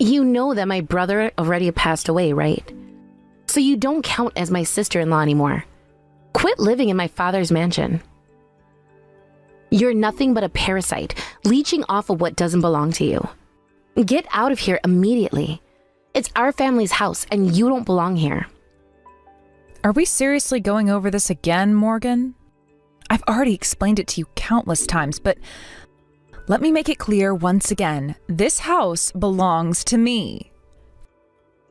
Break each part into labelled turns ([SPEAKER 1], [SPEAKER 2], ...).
[SPEAKER 1] You know that my brother already passed away, right? So you don't count as my sister-in-law anymore. Quit living in my father's mansion. You're nothing but a parasite, leeching off of what doesn't belong to you. Get out of here immediately. It's our family's house, and you don't belong here.
[SPEAKER 2] Are we seriously going over this again, Morgan? I've already explained it to you countless times, but let me make it clear once again. This house belongs to me.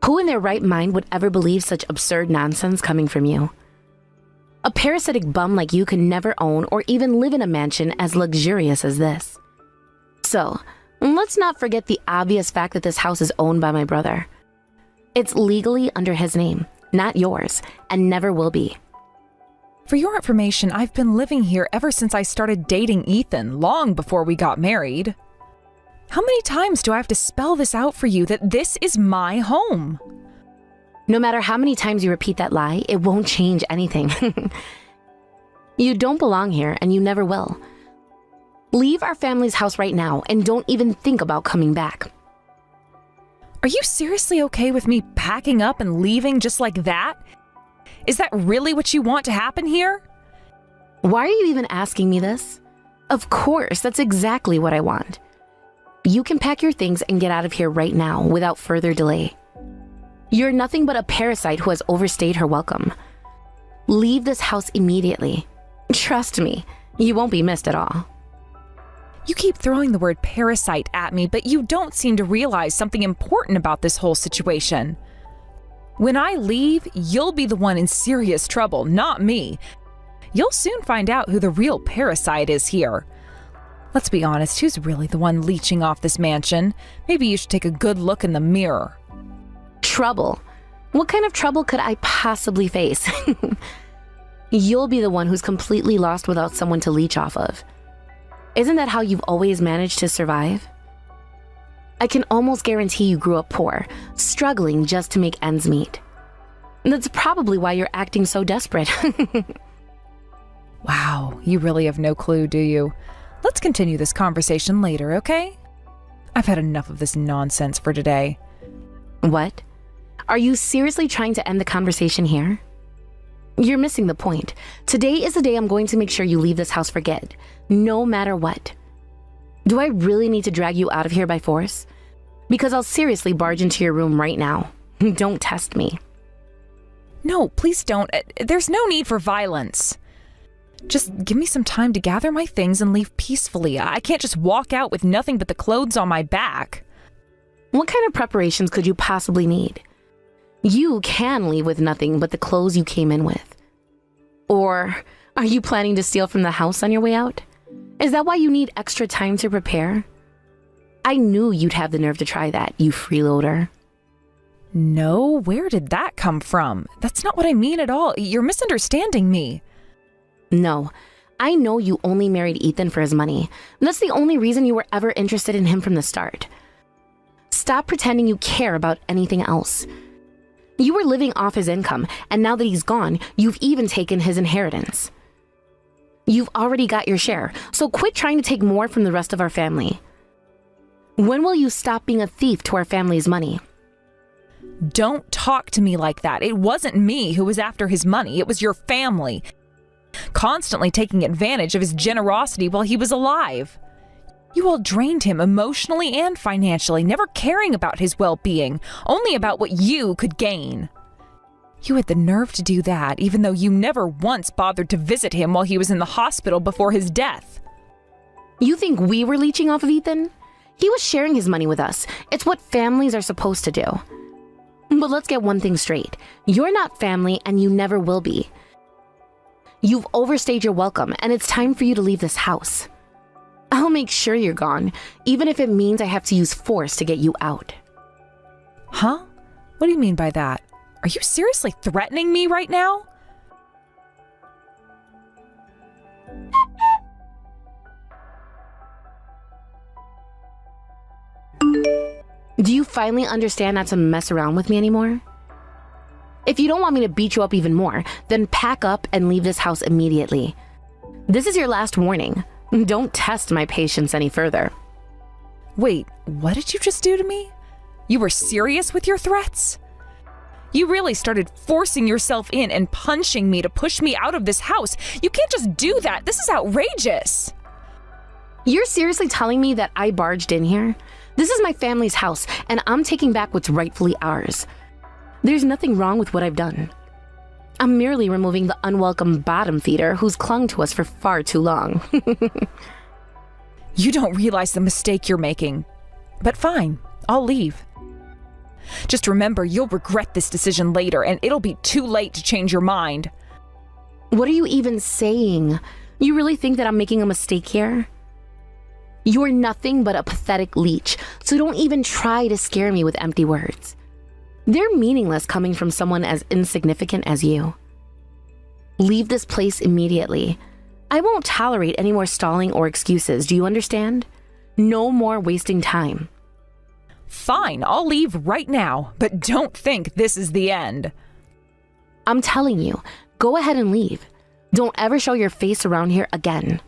[SPEAKER 1] Who in their right mind would ever believe such absurd nonsense coming from you? A parasitic bum like you can never own or even live in a mansion as luxurious as this. So, let's not forget the obvious fact that this house is owned by my brother. It's legally under his name, not yours, and never will be.
[SPEAKER 2] For your information, I've been living here ever since I started dating Ethan, long before we got married. How many times do I have to spell this out for you that this is my home?
[SPEAKER 1] No matter how many times you repeat that lie, it won't change anything. You don't belong here, and you never will. Leave our family's house right now, and don't even think about coming back.
[SPEAKER 2] Are you seriously okay with me packing up and leaving just like that? Is that really what you want to happen here?
[SPEAKER 1] Why are you even asking me this? Of course, that's exactly what I want. You can pack your things and get out of here right now without further delay. You're nothing but a parasite who has overstayed her welcome. Leave this house immediately. Trust me, you won't be missed at all.
[SPEAKER 2] You keep throwing the word parasite at me, but you don't seem to realize something important about this whole situation. When I leave, you'll be the one in serious trouble, not me. You'll soon find out who the real parasite is here. Let's be honest, who's really the one leeching off this mansion? Maybe you should take a good look in the mirror.
[SPEAKER 1] Trouble? What kind of trouble could I possibly face? You'll be the one who's completely lost without someone to leech off of. Isn't that how you've always managed to survive? I can almost guarantee you grew up poor, struggling just to make ends meet. That's probably why you're acting so desperate.
[SPEAKER 2] Wow, you really have no clue, do you? Let's continue this conversation later, okay? I've had enough of this nonsense for today.
[SPEAKER 1] What? Are you seriously trying to end the conversation here? You're missing the point. Today is the day I'm going to make sure you leave this house for good, no matter what. Do I really need to drag you out of here by force? Because I'll seriously barge into your room right now. Don't test me.
[SPEAKER 2] No, please don't. There's no need for violence. Just give me some time to gather my things and leave peacefully. I can't just walk out with nothing but the clothes on my back.
[SPEAKER 1] What kind of preparations could you possibly need? You can leave with nothing but the clothes you came in with. Or are you planning to steal from the house on your way out? Is that why you need extra time to prepare? I knew you'd have the nerve to try that, you freeloader.
[SPEAKER 2] No, where did that come from? That's not what I mean at all. You're misunderstanding me.
[SPEAKER 1] No, I know you only married Ethan for his money. That's the only reason you were ever interested in him from the start. Stop pretending you care about anything else. You were living off his income, and now that he's gone, you've even taken his inheritance. You've already got your share, so quit trying to take more from the rest of our family. When will you stop being a thief to our family's money?
[SPEAKER 2] Don't talk to me like that. It wasn't me who was after his money. It was your family. Constantly taking advantage of his generosity while he was alive. You all drained him emotionally and financially, never caring about his well-being, only about what you could gain. You had the nerve to do that, even though you never once bothered to visit him while he was in the hospital before his death.
[SPEAKER 1] You think we were leeching off of Ethan? He was sharing his money with us. It's what families are supposed to do. But let's get one thing straight. You're not family, and you never will be. You've overstayed your welcome, and it's time for you to leave this house. I'll make sure you're gone, even if it means I have to use force to get you out.
[SPEAKER 2] Huh? What do you mean by that? Are you seriously threatening me right now?
[SPEAKER 1] Do you finally understand not to mess around with me anymore? If you don't want me to beat you up even more, then pack up and leave this house immediately. This is your last warning. Don't test my patience any further.
[SPEAKER 2] Wait, what did you just do to me? You were serious with your threats? You really started forcing yourself in and punching me to push me out of this house. You can't just do that. This is outrageous.
[SPEAKER 1] You're seriously telling me that I barged in here? This is my family's house, and I'm taking back what's rightfully ours. There's nothing wrong with what I've done. I'm merely removing the unwelcome bottom feeder who's clung to us for far too long.
[SPEAKER 2] You don't realize the mistake you're making. But fine, I'll leave. Just remember, you'll regret this decision later, and it'll be too late to change your mind.
[SPEAKER 1] What are you even saying? You really think that I'm making a mistake here? You're nothing but a pathetic leech, so don't even try to scare me with empty words. They're meaningless coming from someone as insignificant as you. Leave this place immediately. I won't tolerate any more stalling or excuses, do you understand? No more wasting time.
[SPEAKER 2] Fine, I'll leave right now, but don't think this is the end.
[SPEAKER 1] I'm telling you, go ahead and leave. Don't ever show your face around here again.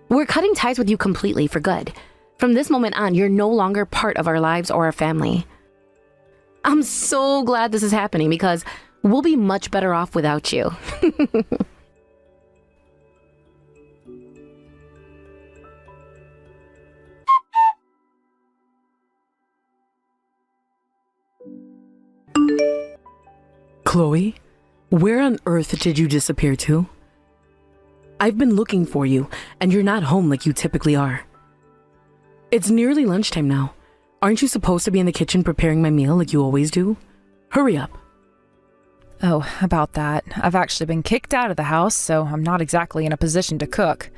[SPEAKER 1] We're cutting ties with you completely for good. From this moment on, you're no longer part of our lives or our family. I'm so glad this is happening because we'll be much better off without you.
[SPEAKER 3] Chloe, where on earth did you disappear to? I've been looking for you, and you're not home like you typically are. It's nearly lunchtime now. Aren't you supposed to be in the kitchen preparing my meal like you always do? Hurry up.
[SPEAKER 2] Oh, about that. I've actually been kicked out of the house, so I'm not exactly in a position to cook.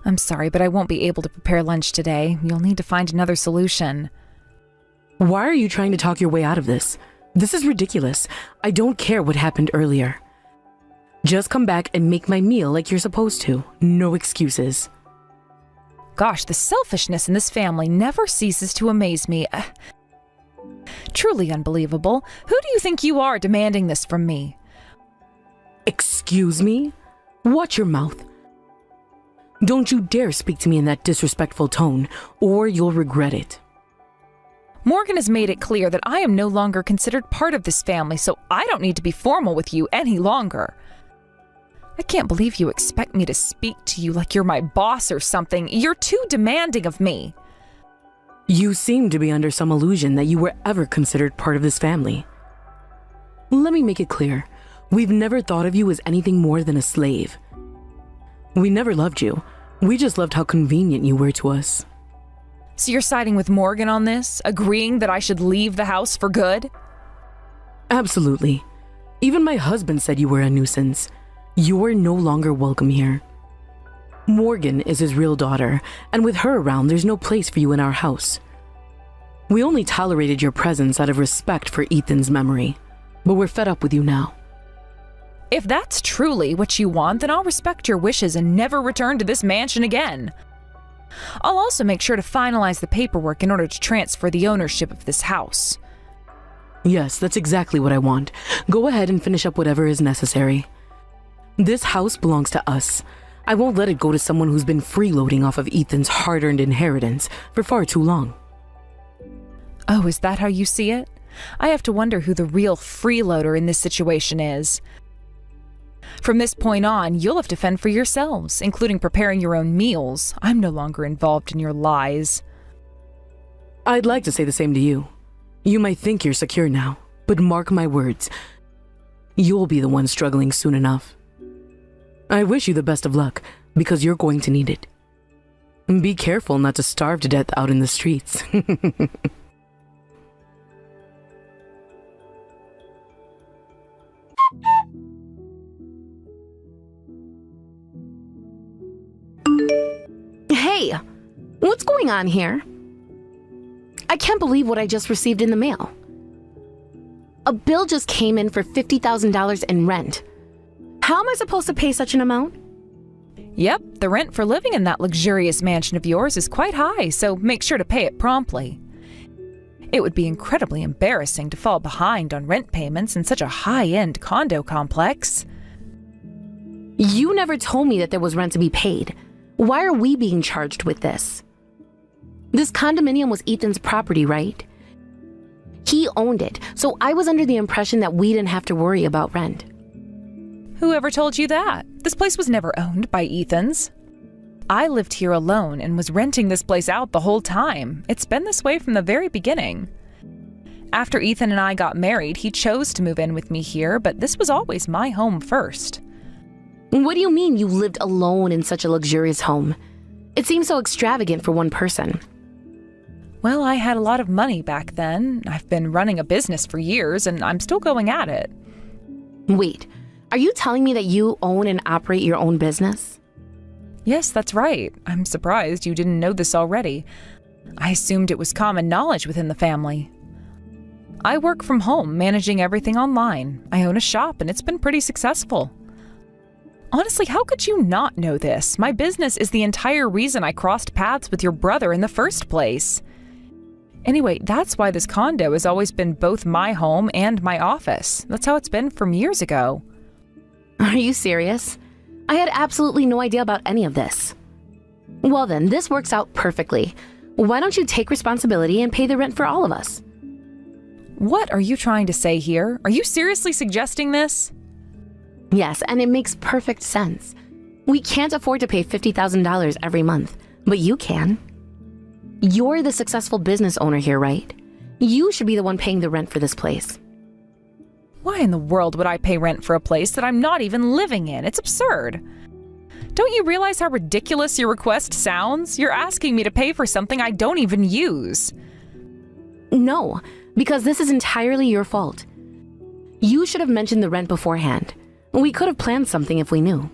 [SPEAKER 2] I'm sorry, but I won't be able to prepare lunch today. You'll need to find another solution.
[SPEAKER 3] Why are you trying to talk your way out of this? This is ridiculous. I don't care what happened earlier. Just come back and make my meal like you're supposed to. No excuses.
[SPEAKER 2] Gosh, the selfishness in this family never ceases to amaze me. Truly unbelievable. Who do you think you are demanding this from me?
[SPEAKER 3] Excuse me? Watch your mouth. Don't you dare speak to me in that disrespectful tone, or you'll regret it.
[SPEAKER 2] Morgan has made it clear that I am no longer considered part of this family, so I don't need to be formal with you any longer. I can't believe you expect me to speak to you like you're my boss or something. You're too demanding of me.
[SPEAKER 3] You seem to be under some illusion that you were ever considered part of this family. Let me make it clear. We've never thought of you as anything more than a slave. We never loved you. We just loved how convenient you were to us.
[SPEAKER 2] So you're siding with Morgan on this, agreeing that I should leave the house for good?
[SPEAKER 3] Absolutely. Even my husband said you were a nuisance. You're no longer welcome here. Morgan is his real daughter, and with her around, there's no place for you in our house. We only tolerated your presence out of respect for Ethan's memory, but we're fed up with you now.
[SPEAKER 2] If that's truly what you want, then I'll respect your wishes and never return to this mansion again. I'll also make sure to finalize the paperwork in order to transfer the ownership of this house.
[SPEAKER 3] Yes, that's exactly what I want. Go ahead and finish up whatever is necessary. This house belongs to us. I won't let it go to someone who's been freeloading off of Ethan's hard-earned inheritance for far too long.
[SPEAKER 2] Oh, is that how you see it? I have to wonder who the real freeloader in this situation is. From this point on, you'll have to fend for yourselves, including preparing your own meals. I'm no longer involved in your lies.
[SPEAKER 3] I'd like to say the same to you. You might think you're secure now, but mark my words. You'll be the one struggling soon enough. I wish you the best of luck, because you're going to need it. Be careful not to starve to death out in the streets.
[SPEAKER 1] Hey, what's going on here? I can't believe what I just received in the mail. A bill just came in for $50,000 in rent. How am I supposed to pay such an amount?
[SPEAKER 2] Yep, the rent for living in that luxurious mansion of yours is quite high, so make sure to pay it promptly. It would be incredibly embarrassing to fall behind on rent payments in such a high-end condo complex.
[SPEAKER 1] You never told me that there was rent to be paid. Why are we being charged with this? This condominium was Ethan's property, right? He owned it, so I was under the impression that we didn't have to worry about rent.
[SPEAKER 2] Whoever told you that? This place was never owned by Ethan's. I lived here alone and was renting this place out the whole time. It's been this way from the very beginning. After Ethan and I got married, he chose to move in with me here, but this was always my home first.
[SPEAKER 1] What do you mean you lived alone in such a luxurious home? It seems so extravagant for one person.
[SPEAKER 2] Well, I had a lot of money back then. I've been running a business for years, and I'm still going at it.
[SPEAKER 1] Wait, are you telling me that you own and operate your own business?
[SPEAKER 2] Yes, that's right. I'm surprised you didn't know this already. I assumed it was common knowledge within the family. I work from home, managing everything online. I own a shop, and it's been pretty successful. Honestly, how could you not know this? My business is the entire reason I crossed paths with your brother in the first place. Anyway, that's why this condo has always been both my home and my office. That's how it's been from years ago.
[SPEAKER 1] Are you serious? I had absolutely no idea about any of this. Well then, this works out perfectly. Why don't you take responsibility and pay the rent for all of us?
[SPEAKER 2] What are you trying to say here? Are you seriously suggesting this?
[SPEAKER 1] Yes, and it makes perfect sense. We can't afford to pay $50,000 every month, but you can. You're the successful business owner here, right? You should be the one paying the rent for this place.
[SPEAKER 2] Why in the world would I pay rent for a place that I'm not even living in? It's absurd. Don't you realize how ridiculous your request sounds? You're asking me to pay for something I don't even use.
[SPEAKER 1] No, because this is entirely your fault. You should have mentioned the rent beforehand. We could have planned something if we knew.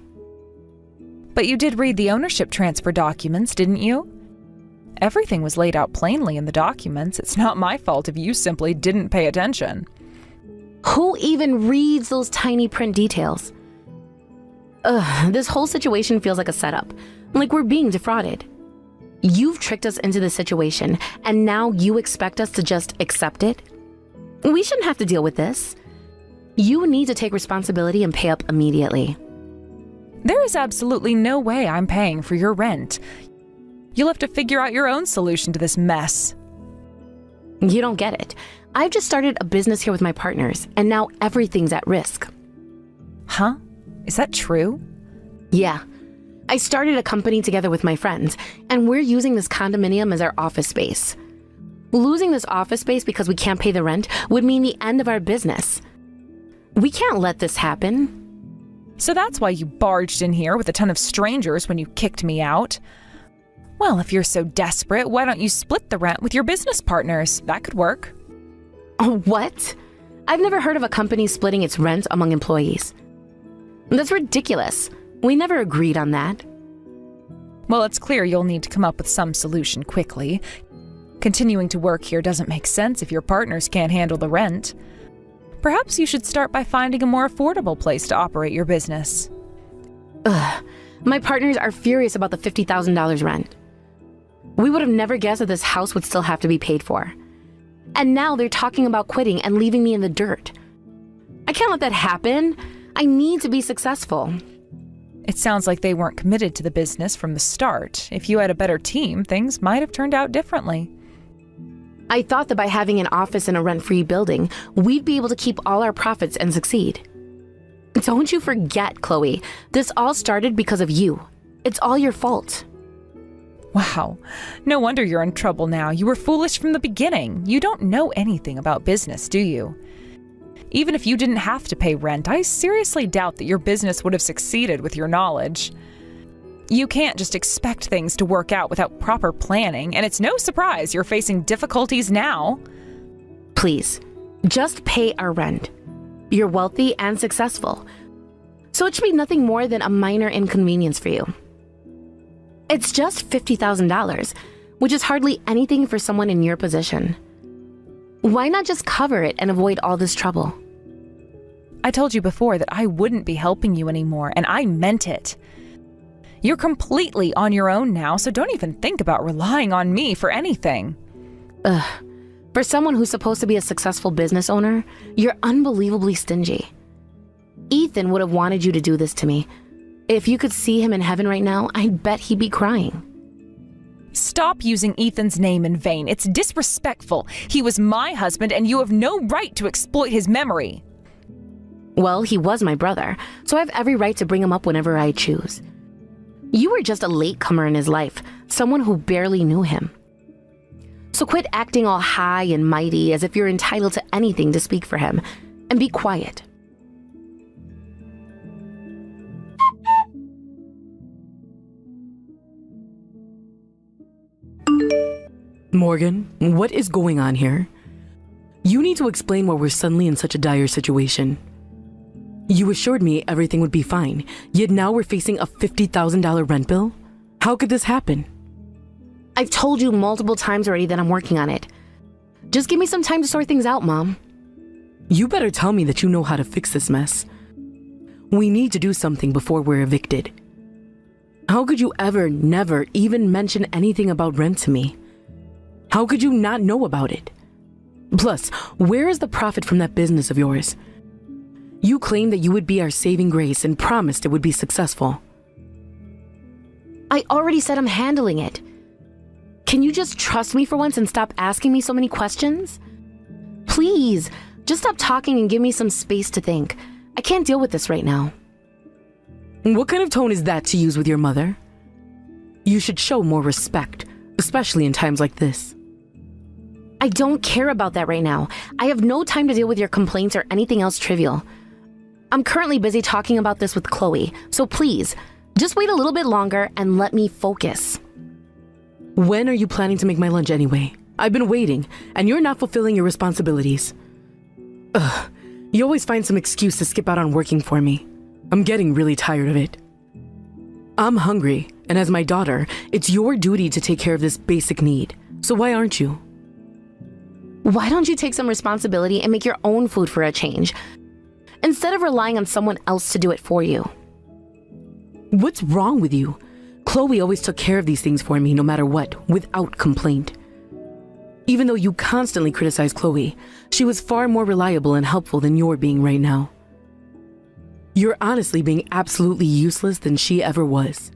[SPEAKER 2] But you did read the ownership transfer documents, didn't you? Everything was laid out plainly in the documents. It's not my fault if you simply didn't pay attention.
[SPEAKER 1] Who even reads those tiny print details? This whole situation feels like a setup, like we're being defrauded. You've tricked us into this situation, and now you expect us to just accept it? We shouldn't have to deal with this. You need to take responsibility and pay up immediately.
[SPEAKER 2] There is absolutely no way I'm paying for your rent. You'll have to figure out your own solution to this mess.
[SPEAKER 1] You don't get it. I've just started a business here with my partners, and now everything's at risk.
[SPEAKER 2] Huh? Is that true?
[SPEAKER 1] Yeah. I started a company together with my friends, and we're using this condominium as our office space. Losing this office space because we can't pay the rent would mean the end of our business. We can't let this happen.
[SPEAKER 2] So that's why you barged in here with a ton of strangers when you kicked me out. Well, if you're so desperate, why don't you split the rent with your business partners? That could work.
[SPEAKER 1] What? I've never heard of a company splitting its rent among employees. That's ridiculous. We never agreed on that.
[SPEAKER 2] Well, it's clear you'll need to come up with some solution quickly. Continuing to work here doesn't make sense if your partners can't handle the rent. Perhaps you should start by finding a more affordable place to operate your business.
[SPEAKER 1] My partners are furious about the $50,000 rent. We would have never guessed that this house would still have to be paid for. And now they're talking about quitting and leaving me in the dirt. I can't let that happen. I need to be successful.
[SPEAKER 2] It sounds like they weren't committed to the business from the start. If you had a better team, things might have turned out differently.
[SPEAKER 1] I thought that by having an office in a rent-free building, we'd be able to keep all our profits and succeed. Don't you forget, Chloe, this all started because of you. It's all your fault.
[SPEAKER 2] Wow. No wonder you're in trouble now. You were foolish from the beginning. You don't know anything about business, do you? Even if you didn't have to pay rent, I seriously doubt that your business would have succeeded with your knowledge. You can't just expect things to work out without proper planning, and it's no surprise you're facing difficulties now.
[SPEAKER 1] Please, just pay our rent. You're wealthy and successful, so it should be nothing more than a minor inconvenience for you. It's just $50,000, which is hardly anything for someone in your position. Why not just cover it and avoid all this trouble?
[SPEAKER 2] I told you before that I wouldn't be helping you anymore, and I meant it. You're completely on your own now, so don't even think about relying on me for anything.
[SPEAKER 1] For someone who's supposed to be a successful business owner, you're unbelievably stingy. Ethan would have wanted you to do this to me. If you could see him in heaven right now, I'd bet he'd be crying.
[SPEAKER 2] Stop using Ethan's name in vain. It's disrespectful. He was my husband, and you have no right to exploit his memory.
[SPEAKER 1] Well, he was my brother, so I have every right to bring him up whenever I choose. You were just a latecomer in his life, someone who barely knew him. So quit acting all high and mighty as if you're entitled to anything to speak for him, and be quiet.
[SPEAKER 3] Morgan, what is going on here? You need to explain why we're suddenly in such a dire situation. You assured me everything would be fine, yet now we're facing a $50,000 rent bill? How could this happen?
[SPEAKER 1] I've told you multiple times already that I'm working on it. Just give me some time to sort things out, Mom.
[SPEAKER 3] You better tell me that you know how to fix this mess. We need to do something before we're evicted. How could you ever, never even mention anything about rent to me? How could you not know about it? Plus, where is the profit from that business of yours? You claimed that you would be our saving grace and promised it would be successful.
[SPEAKER 1] I already said I'm handling it. Can you just trust me for once and stop asking me so many questions? Please, just stop talking and give me some space to think. I can't deal with this right now.
[SPEAKER 3] What kind of tone is that to use with your mother? You should show more respect, especially in times like this.
[SPEAKER 1] I don't care about that right now. I have no time to deal with your complaints or anything else trivial. I'm currently busy talking about this with Chloe, so please, just wait a little bit longer and let me focus.
[SPEAKER 3] When are you planning to make my lunch anyway? I've been waiting, and you're not fulfilling your responsibilities. Ugh, you always find some excuse to skip out on working for me. I'm getting really tired of it. I'm hungry, and as my daughter, it's your duty to take care of this basic need. So why aren't you?
[SPEAKER 1] Why don't you take some responsibility and make your own food for a change, instead of relying on someone else to do it for you?
[SPEAKER 3] What's wrong with you? Chloe always took care of these things for me no matter what, without complaint. Even though you constantly criticize Chloe, she was far more reliable and helpful than you're being right now. You're honestly being absolutely useless than she ever was.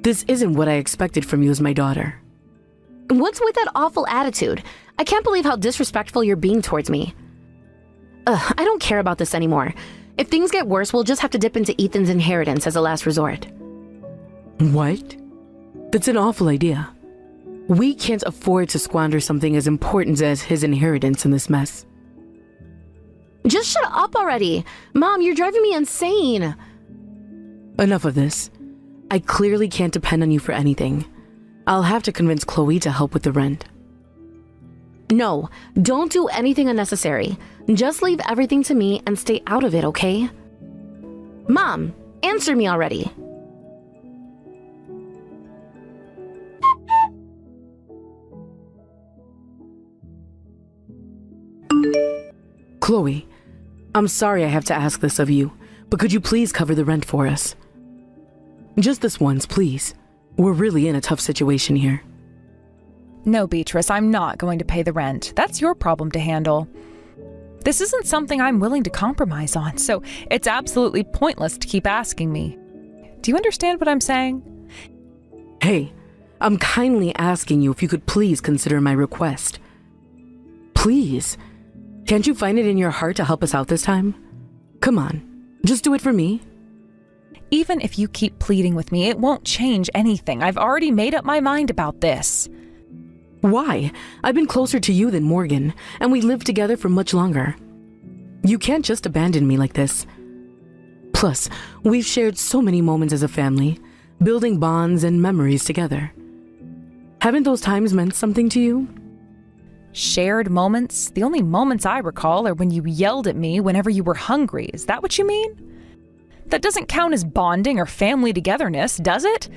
[SPEAKER 3] This isn't what I expected from you as my daughter.
[SPEAKER 1] What's with that awful attitude? I can't believe how disrespectful you're being towards me. I don't care about this anymore. If things get worse, we'll just have to dip into Ethan's inheritance as a last resort.
[SPEAKER 3] What? That's an awful idea. We can't afford to squander something as important as his inheritance in this mess.
[SPEAKER 1] Just shut up already. Mom, you're driving me insane.
[SPEAKER 3] Enough of this. I clearly can't depend on you for anything. I'll have to convince Chloe to help with the rent.
[SPEAKER 1] No, don't do anything unnecessary. Just leave everything to me and stay out of it, okay? Mom, answer me already.
[SPEAKER 3] Chloe, I'm sorry I have to ask this of you, but could you please cover the rent for us? Just this once, please. We're really in a tough situation here.
[SPEAKER 2] No, Beatrice, I'm not going to pay the rent. That's your problem to handle. This isn't something I'm willing to compromise on, so it's absolutely pointless to keep asking me. Do you understand what I'm saying?
[SPEAKER 3] Hey, I'm kindly asking you if you could please consider my request. Please. Can't you find it in your heart to help us out this time? Come on, just do it for me.
[SPEAKER 2] Even if you keep pleading with me, it won't change anything. I've already made up my mind about this.
[SPEAKER 3] Why? I've been closer to you than Morgan, and we lived together for much longer. You can't just abandon me like this. Plus, we've shared so many moments as a family, building bonds and memories together. Haven't those times meant something to you?
[SPEAKER 2] Shared moments? The only moments I recall are when you yelled at me whenever you were hungry. Is that what you mean? That doesn't count as bonding or family togetherness, does it?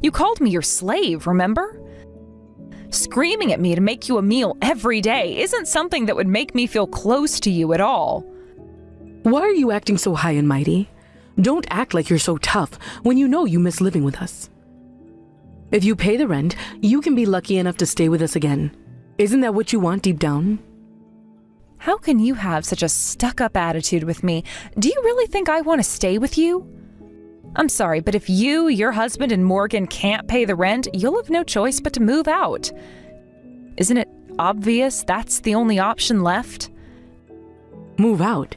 [SPEAKER 2] You called me your slave, remember? Screaming at me to make you a meal every day isn't something that would make me feel close to you at all.
[SPEAKER 3] Why are you acting so high and mighty? Don't act like you're so tough when you know you miss living with us. If you pay the rent, you can be lucky enough to stay with us again. Isn't that what you want deep down?
[SPEAKER 2] How can you have such a stuck-up attitude with me? Do you really think I want to stay with you? I'm sorry, but if you, your husband, and Morgan can't pay the rent, you'll have no choice but to move out. Isn't it obvious that's the only option left?
[SPEAKER 3] Move out?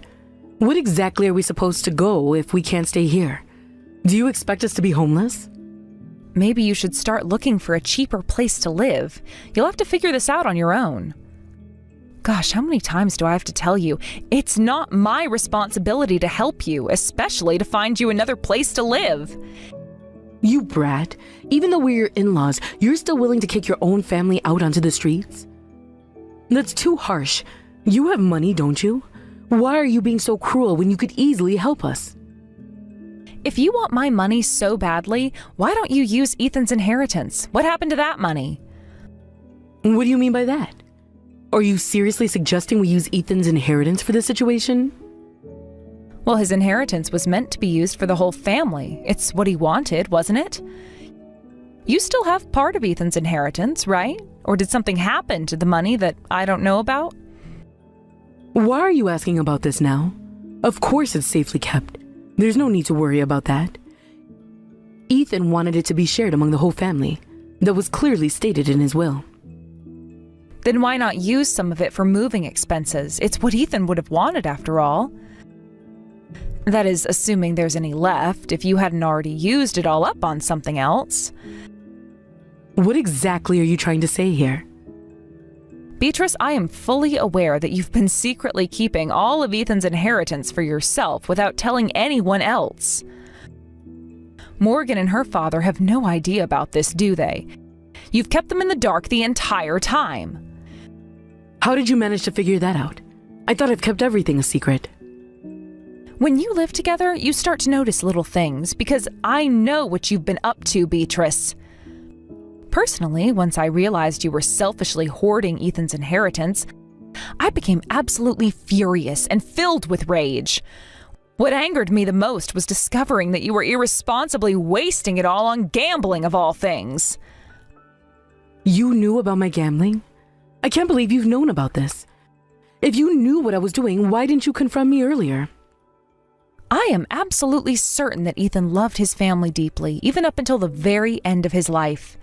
[SPEAKER 3] What exactly are we supposed to go if we can't stay here? Do you expect us to be homeless?
[SPEAKER 2] Maybe you should start looking for a cheaper place to live. You'll have to figure this out on your own. Gosh, how many times do I have to tell you? It's not my responsibility to help you, especially to find you another place to live.
[SPEAKER 3] You brat. Even though we're your in-laws, you're still willing to kick your own family out onto the streets? That's too harsh. You have money, don't you? Why are you being so cruel when you could easily help us?
[SPEAKER 2] If you want my money so badly, why don't you use Ethan's inheritance? What happened to that money?
[SPEAKER 3] What do you mean by that? Are you seriously suggesting we use Ethan's inheritance for this situation?
[SPEAKER 2] Well, his inheritance was meant to be used for the whole family. It's what he wanted, wasn't it? You still have part of Ethan's inheritance, right? Or did something happen to the money that I don't know about?
[SPEAKER 3] Why are you asking about this now? Of course it's safely kept. There's no need to worry about that. Ethan wanted it to be shared among the whole family. That was clearly stated in his will.
[SPEAKER 2] Then why not use some of it for moving expenses? It's what Ethan would have wanted after all. That is, assuming there's any left, if you hadn't already used it all up on something else.
[SPEAKER 3] What exactly are you trying to say here?
[SPEAKER 2] Beatrice, I am fully aware that you've been secretly keeping all of Ethan's inheritance for yourself without telling anyone else. Morgan and her father have no idea about this, do they? You've kept them in the dark the entire time.
[SPEAKER 3] How did you manage to figure that out? I thought I've kept everything a secret.
[SPEAKER 2] When you live together, you start to notice little things because I know what you've been up to, Beatrice. Personally, once I realized you were selfishly hoarding Ethan's inheritance, I became absolutely furious and filled with rage. What angered me the most was discovering that you were irresponsibly wasting it all on gambling of all things.
[SPEAKER 3] You knew about my gambling? I can't believe you've known about this. If you knew what I was doing, why didn't you confront me earlier?
[SPEAKER 2] I am absolutely certain that Ethan loved his family deeply, even up until the very end of his life.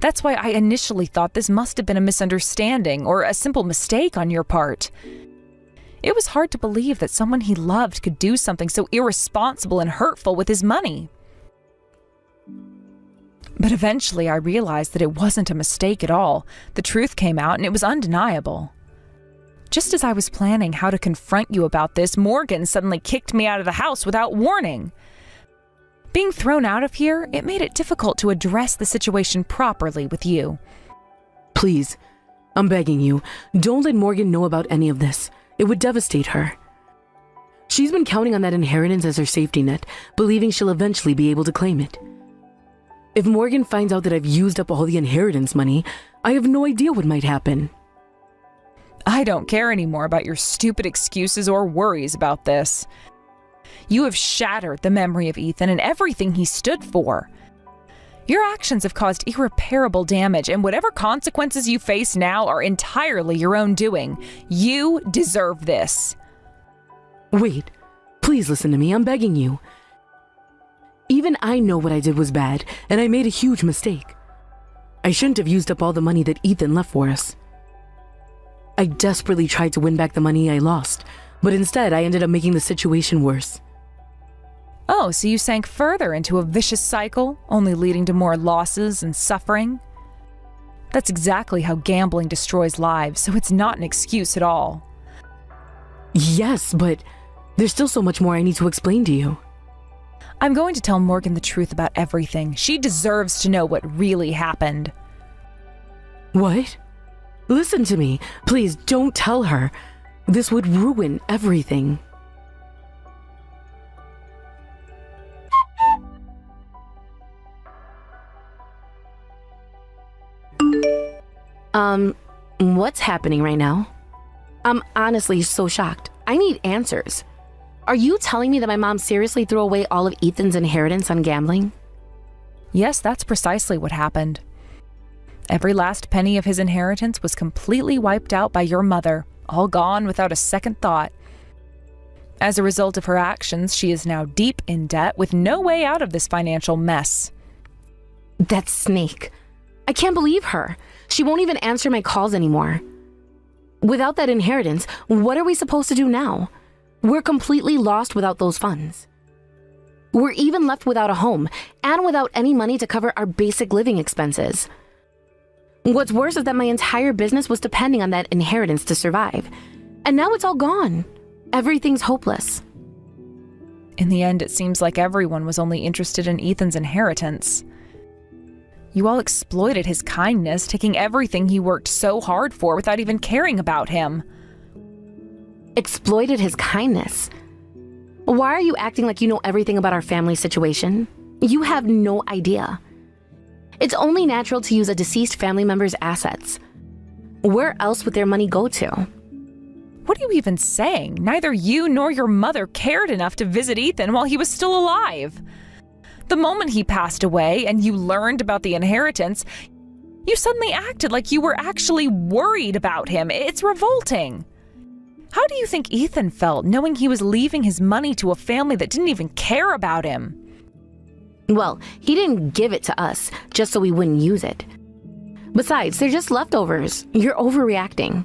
[SPEAKER 2] That's why I initially thought this must have been a misunderstanding or a simple mistake on your part. It was hard to believe that someone he loved could do something so irresponsible and hurtful with his money. But eventually I realized that it wasn't a mistake at all. The truth came out and it was undeniable. Just as I was planning how to confront you about this, Morgan suddenly kicked me out of the house without warning. Being thrown out of here, it made it difficult to address the situation properly with you.
[SPEAKER 3] Please, I'm begging you, don't let Morgan know about any of this. It would devastate her. She's been counting on that inheritance as her safety net, believing she'll eventually be able to claim it. If Morgan finds out that I've used up all the inheritance money, I have no idea what might happen.
[SPEAKER 2] I don't care anymore about your stupid excuses or worries about this. You have shattered the memory of Ethan and everything he stood for. Your actions have caused irreparable damage, and whatever consequences you face now are entirely your own doing. You deserve this.
[SPEAKER 3] Wait, please listen to me, I'm begging you. Even I know what I did was bad, and I made a huge mistake. I shouldn't have used up all the money that Ethan left for us. I desperately tried to win back the money I lost, but instead I ended up making the situation worse.
[SPEAKER 2] Oh, so you sank further into a vicious cycle, only leading to more losses and suffering? That's exactly how gambling destroys lives, so it's not an excuse at all.
[SPEAKER 3] Yes, but there's still so much more I need to explain to you.
[SPEAKER 2] I'm going to tell Morgan the truth about everything. She deserves to know what really happened.
[SPEAKER 3] What? Listen to me. Please don't tell her. This would ruin everything.
[SPEAKER 1] What's happening right now? I'm honestly so shocked. I need answers. Are you telling me that my mom seriously threw away all of Ethan's inheritance on gambling?
[SPEAKER 2] Yes, that's precisely what happened. Every last penny of his inheritance was completely wiped out by your mother, all gone without a second thought. As a result of her actions, she is now deep in debt with no way out of this financial mess.
[SPEAKER 1] That snake. I can't believe her. She won't even answer my calls anymore. Without that inheritance, what are we supposed to do now? We're completely lost without those funds. We're even left without a home and without any money to cover our basic living expenses. What's worse is that my entire business was depending on that inheritance to survive. And now it's all gone. Everything's hopeless.
[SPEAKER 2] In the end, it seems like everyone was only interested in Ethan's inheritance. You all exploited his kindness, taking everything he worked so hard for without even caring about him.
[SPEAKER 1] Exploited his kindness? Why are you acting like you know everything about our family situation? You have no idea. It's only natural to use a deceased family member's assets. Where else would their money go to?
[SPEAKER 2] What are you even saying? Neither you nor your mother cared enough to visit Ethan while he was still alive. The moment he passed away and you learned about the inheritance, you suddenly acted like you were actually worried about him. It's revolting. How do you think Ethan felt knowing he was leaving his money to a family that didn't even care about him?
[SPEAKER 1] Well, he didn't give it to us just so we wouldn't use it. Besides, they're just leftovers. You're overreacting.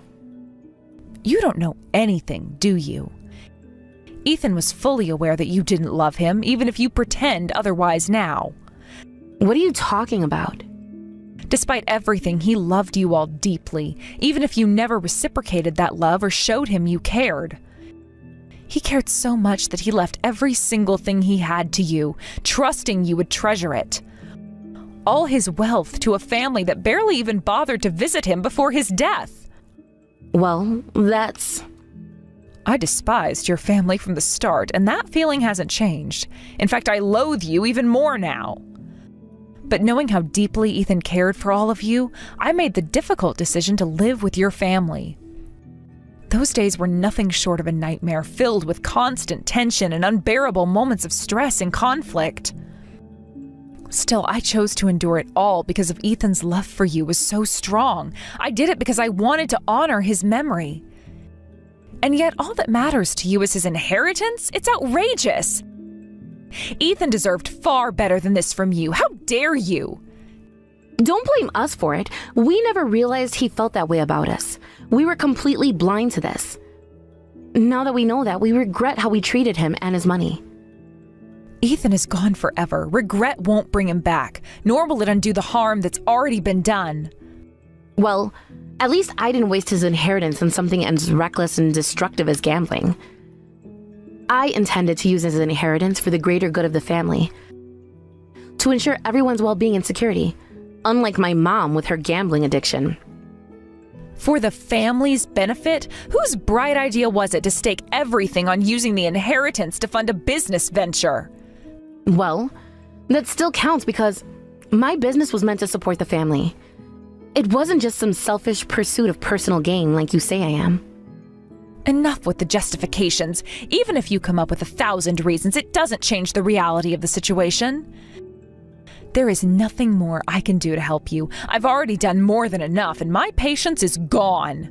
[SPEAKER 2] You don't know anything, do you? Ethan was fully aware that you didn't love him, even if you pretend otherwise now.
[SPEAKER 1] What are you talking about?
[SPEAKER 2] Despite everything, he loved you all deeply, even if you never reciprocated that love or showed him you cared. He cared so much that he left every single thing he had to you, trusting you would treasure it. All his wealth to a family that barely even bothered to visit him before his death.
[SPEAKER 1] Well, that's...
[SPEAKER 2] I despised your family from the start, and that feeling hasn't changed. In fact, I loathe you even more now. But knowing how deeply Ethan cared for all of you, I made the difficult decision to live with your family. Those days were nothing short of a nightmare, filled with constant tension and unbearable moments of stress and conflict. Still, I chose to endure it all because of Ethan's love for you was so strong. I did it because I wanted to honor his memory. And yet, all that matters to you is his inheritance? It's outrageous! Ethan deserved far better than this from you. How dare you?
[SPEAKER 1] Don't blame us for it. We never realized he felt that way about us. We were completely blind to this. Now that we know that, we regret how we treated him and his money.
[SPEAKER 2] Ethan is gone forever. Regret won't bring him back, nor will it undo the harm that's already been done.
[SPEAKER 1] Well, at least I didn't waste his inheritance on something as reckless and destructive as gambling. I intended to use his inheritance for the greater good of the family, to ensure everyone's well-being and security, unlike my mom with her gambling addiction.
[SPEAKER 2] For the family's benefit? Whose bright idea was it to stake everything on using the inheritance to fund a business venture?
[SPEAKER 1] Well, that still counts because my business was meant to support the family. It wasn't just some selfish pursuit of personal gain like you say I am.
[SPEAKER 2] Enough with the justifications. Even if you come up with 1,000 reasons, it doesn't change the reality of the situation. There is nothing more I can do to help you. I've already done more than enough, and my patience is gone.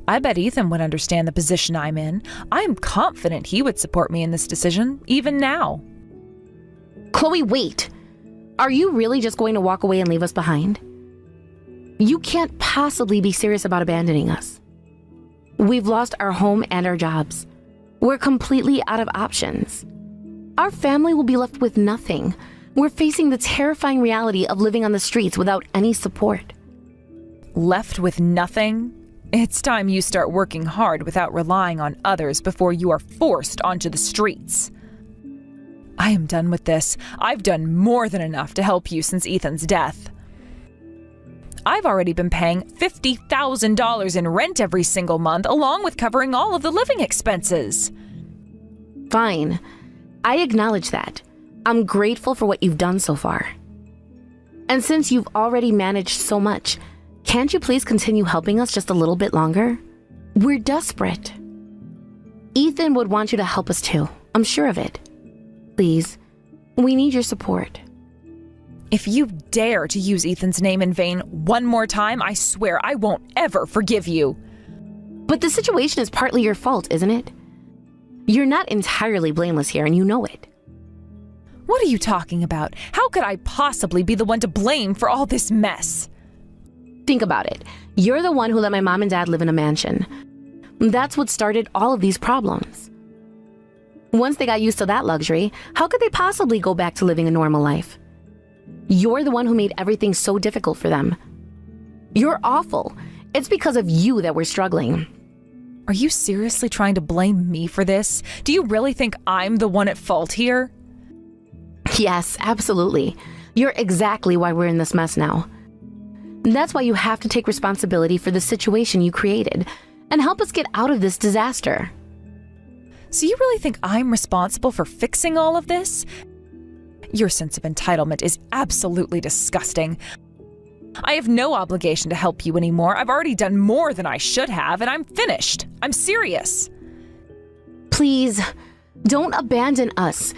[SPEAKER 2] I bet Ethan would understand the position I'm in. I am confident he would support me in this decision, even now.
[SPEAKER 1] Chloe, wait! Are you really just going to walk away and leave us behind? You can't possibly be serious about abandoning us. We've lost our home and our jobs. We're completely out of options. Our family will be left with nothing. We're facing the terrifying reality of living on the streets without any support.
[SPEAKER 2] Left with nothing? It's time you start working hard without relying on others before you are forced onto the streets. I am done with this. I've done more than enough to help you since Ethan's death. I've already been paying $50,000 in rent every single month, along with covering all of the living expenses.
[SPEAKER 1] Fine. I acknowledge that. I'm grateful for what you've done so far. And since you've already managed so much, can't you please continue helping us just a little bit longer? We're desperate. Ethan would want you to help us too. I'm sure of it. Please, we need your support.
[SPEAKER 2] If you dare to use Ethan's name in vain one more time, I swear I won't ever forgive you.
[SPEAKER 1] But the situation is partly your fault, isn't it? You're not entirely blameless here, and you know it.
[SPEAKER 2] What are you talking about? How could I possibly be the one to blame for all this mess?
[SPEAKER 1] Think about it. You're the one who let my mom and dad live in a mansion. That's what started all of these problems. Once they got used to that luxury, how could they possibly go back to living a normal life? You're the one who made everything so difficult for them. You're awful. It's because of you that we're struggling.
[SPEAKER 2] Are you seriously trying to blame me for this? Do you really think I'm the one at fault here?
[SPEAKER 1] Yes, absolutely. You're exactly why we're in this mess now. That's why you have to take responsibility for the situation you created and help us get out of this disaster.
[SPEAKER 2] So you really think I'm responsible for fixing all of this? Your sense of entitlement is absolutely disgusting. I have no obligation to help you anymore. I've already done more than I should have, and I'm finished. I'm serious.
[SPEAKER 1] Please, don't abandon us.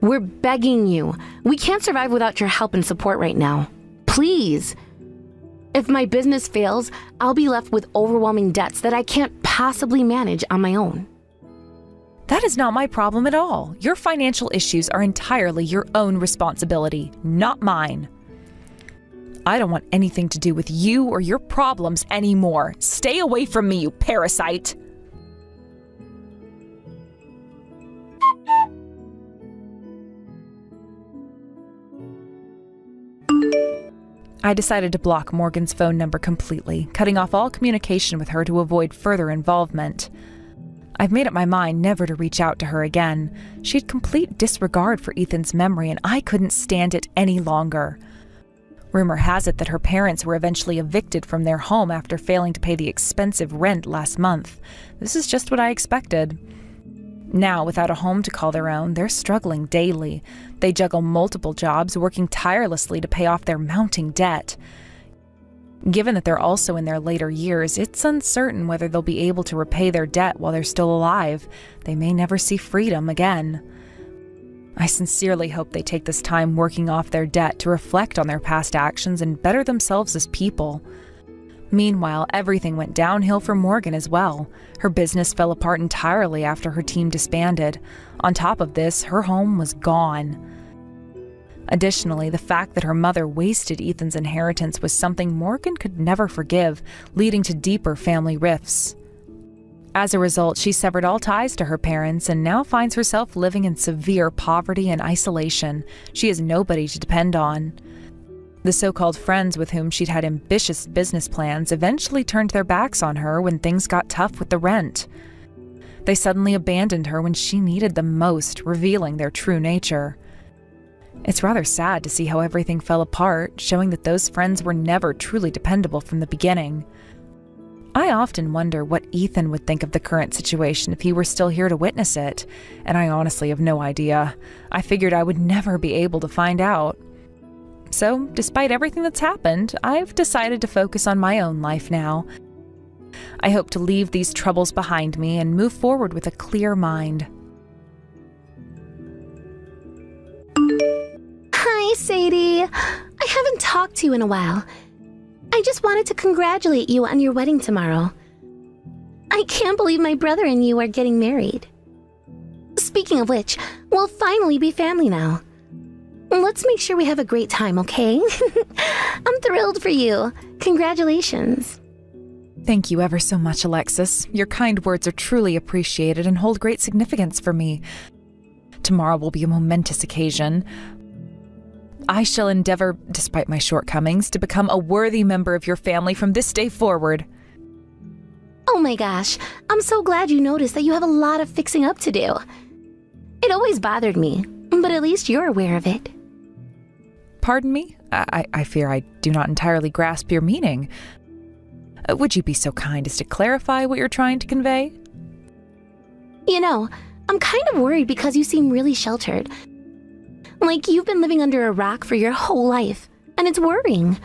[SPEAKER 1] We're begging you. We can't survive without your help and support right now. Please. If my business fails, I'll be left with overwhelming debts that I can't possibly manage on my own.
[SPEAKER 2] That is not my problem at all. Your financial issues are entirely your own responsibility, not mine. I don't want anything to do with you or your problems anymore. Stay away from me, you parasite! I decided to block Morgan's phone number completely, cutting off all communication with her to avoid further involvement. I've made up my mind never to reach out to her again. She had complete disregard for Ethan's memory, and I couldn't stand it any longer. Rumor has it that her parents were eventually evicted from their home after failing to pay the expensive rent last month. This is just what I expected. Now, without a home to call their own, they're struggling daily. They juggle multiple jobs, working tirelessly to pay off their mounting debt. Given that they're also in their later years, it's uncertain whether they'll be able to repay their debt while they're still alive. They may never see freedom again. I sincerely hope they take this time working off their debt to reflect on their past actions and better themselves as people. Meanwhile, everything went downhill for Morgan as well. Her business fell apart entirely after her team disbanded. On top of this, her home was gone. Additionally, the fact that her mother wasted Ethan's inheritance was something Morgan could never forgive, leading to deeper family rifts. As a result, she severed all ties to her parents and now finds herself living in severe poverty and isolation. She has nobody to depend on. The so-called friends with whom she'd had ambitious business plans eventually turned their backs on her when things got tough with the rent. They suddenly abandoned her when she needed them most, revealing their true nature. It's rather sad to see how everything fell apart, showing that those friends were never truly dependable from the beginning. I often wonder what Ethan would think of the current situation if he were still here to witness it, and I honestly have no idea. I figured I would never be able to find out. So, despite everything that's happened, I've decided to focus on my own life now. I hope to leave these troubles behind me and move forward with a clear mind.
[SPEAKER 1] Hi, Sadie. I haven't talked to you in a while. I just wanted to congratulate you on your wedding tomorrow. I can't believe my brother and you are getting married. Speaking of which, we'll finally be family now. Let's make sure we have a great time, okay? I'm thrilled for you. Congratulations.
[SPEAKER 2] Thank you ever so much, Alexis. Your kind words are truly appreciated and hold great significance for me. Tomorrow will be a momentous occasion. I shall endeavor, despite my shortcomings, to become a worthy member of your family from this day forward.
[SPEAKER 1] Oh my gosh, I'm so glad you noticed that you have a lot of fixing up to do. It always bothered me, but at least you're aware of it.
[SPEAKER 2] Pardon me? I fear I do not entirely grasp your meaning. Would you be so kind as to clarify what you're trying to convey?
[SPEAKER 1] You know, I'm kind of worried because you seem really sheltered. Like you've been living under a rock for your whole life, and it's worrying.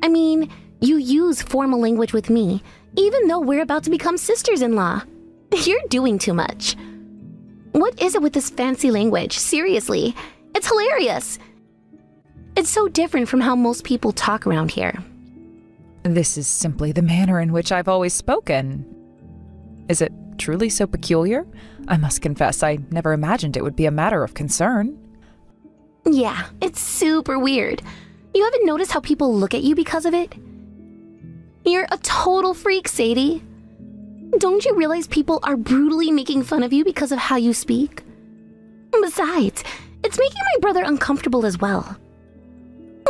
[SPEAKER 1] I mean, you use formal language with me, even though we're about to become sisters-in-law. You're doing too much. What is it with this fancy language? Seriously, it's hilarious. It's so different from how most people talk around here.
[SPEAKER 2] This is simply the manner in which I've always spoken. Is it truly so peculiar? I must confess, I never imagined it would be a matter of concern.
[SPEAKER 1] Yeah, it's super weird. You haven't noticed how people look at you because of it? You're a total freak, Sadie. Don't you realize people are brutally making fun of you because of how you speak? Besides, it's making my brother uncomfortable as well.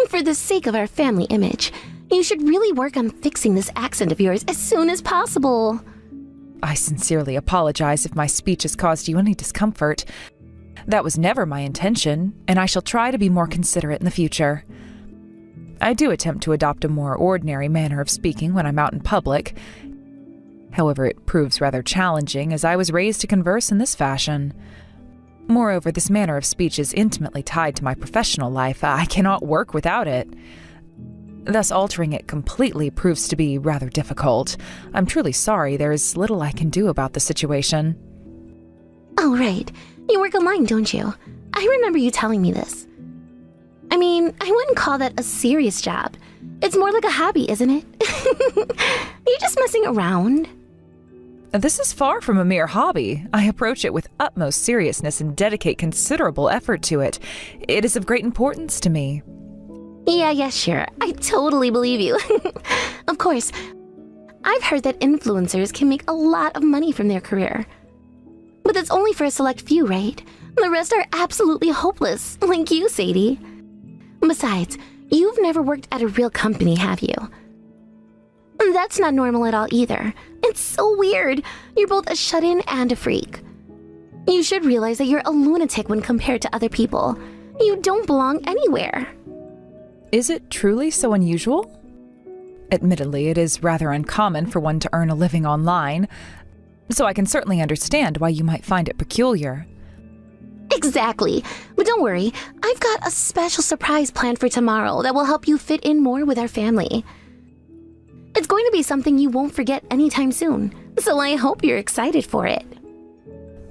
[SPEAKER 1] For the sake of our family image, you should really work on fixing this accent of yours as soon as possible.
[SPEAKER 2] I sincerely apologize if my speech has caused you any discomfort. That was never my intention, and I shall try to be more considerate in the future. I do attempt to adopt a more ordinary manner of speaking when I'm out in public. However, it proves rather challenging as I was raised to converse in this fashion. Moreover, this manner of speech is intimately tied to my professional life. I cannot work without it. Thus, altering it completely proves to be rather difficult. I'm truly sorry. There is little I can do about the situation.
[SPEAKER 1] Oh, right. You work online, don't you? I remember you telling me this. I mean, I wouldn't call that a serious job. It's more like a hobby, isn't it? You're just messing around.
[SPEAKER 2] This is far from a mere hobby. I approach it with utmost seriousness and dedicate considerable effort to it. It is of great importance to me.
[SPEAKER 1] Yeah, sure. I totally believe you. Of course, I've heard that influencers can make a lot of money from their career. But that's only for a select few, right? The rest are absolutely hopeless, like you, Sadie. Besides, you've never worked at a real company, have you? That's not normal at all either. It's so weird. You're both a shut-in and a freak. You should realize that you're a lunatic when compared to other people. You don't belong anywhere.
[SPEAKER 2] Is it truly so unusual? Admittedly, it is rather uncommon for one to earn a living online, so I can certainly understand why you might find it peculiar.
[SPEAKER 1] Exactly. But don't worry, I've got a special surprise planned for tomorrow that will help you fit in more with our family. It's going to be something you won't forget anytime soon, so I hope you're excited for it.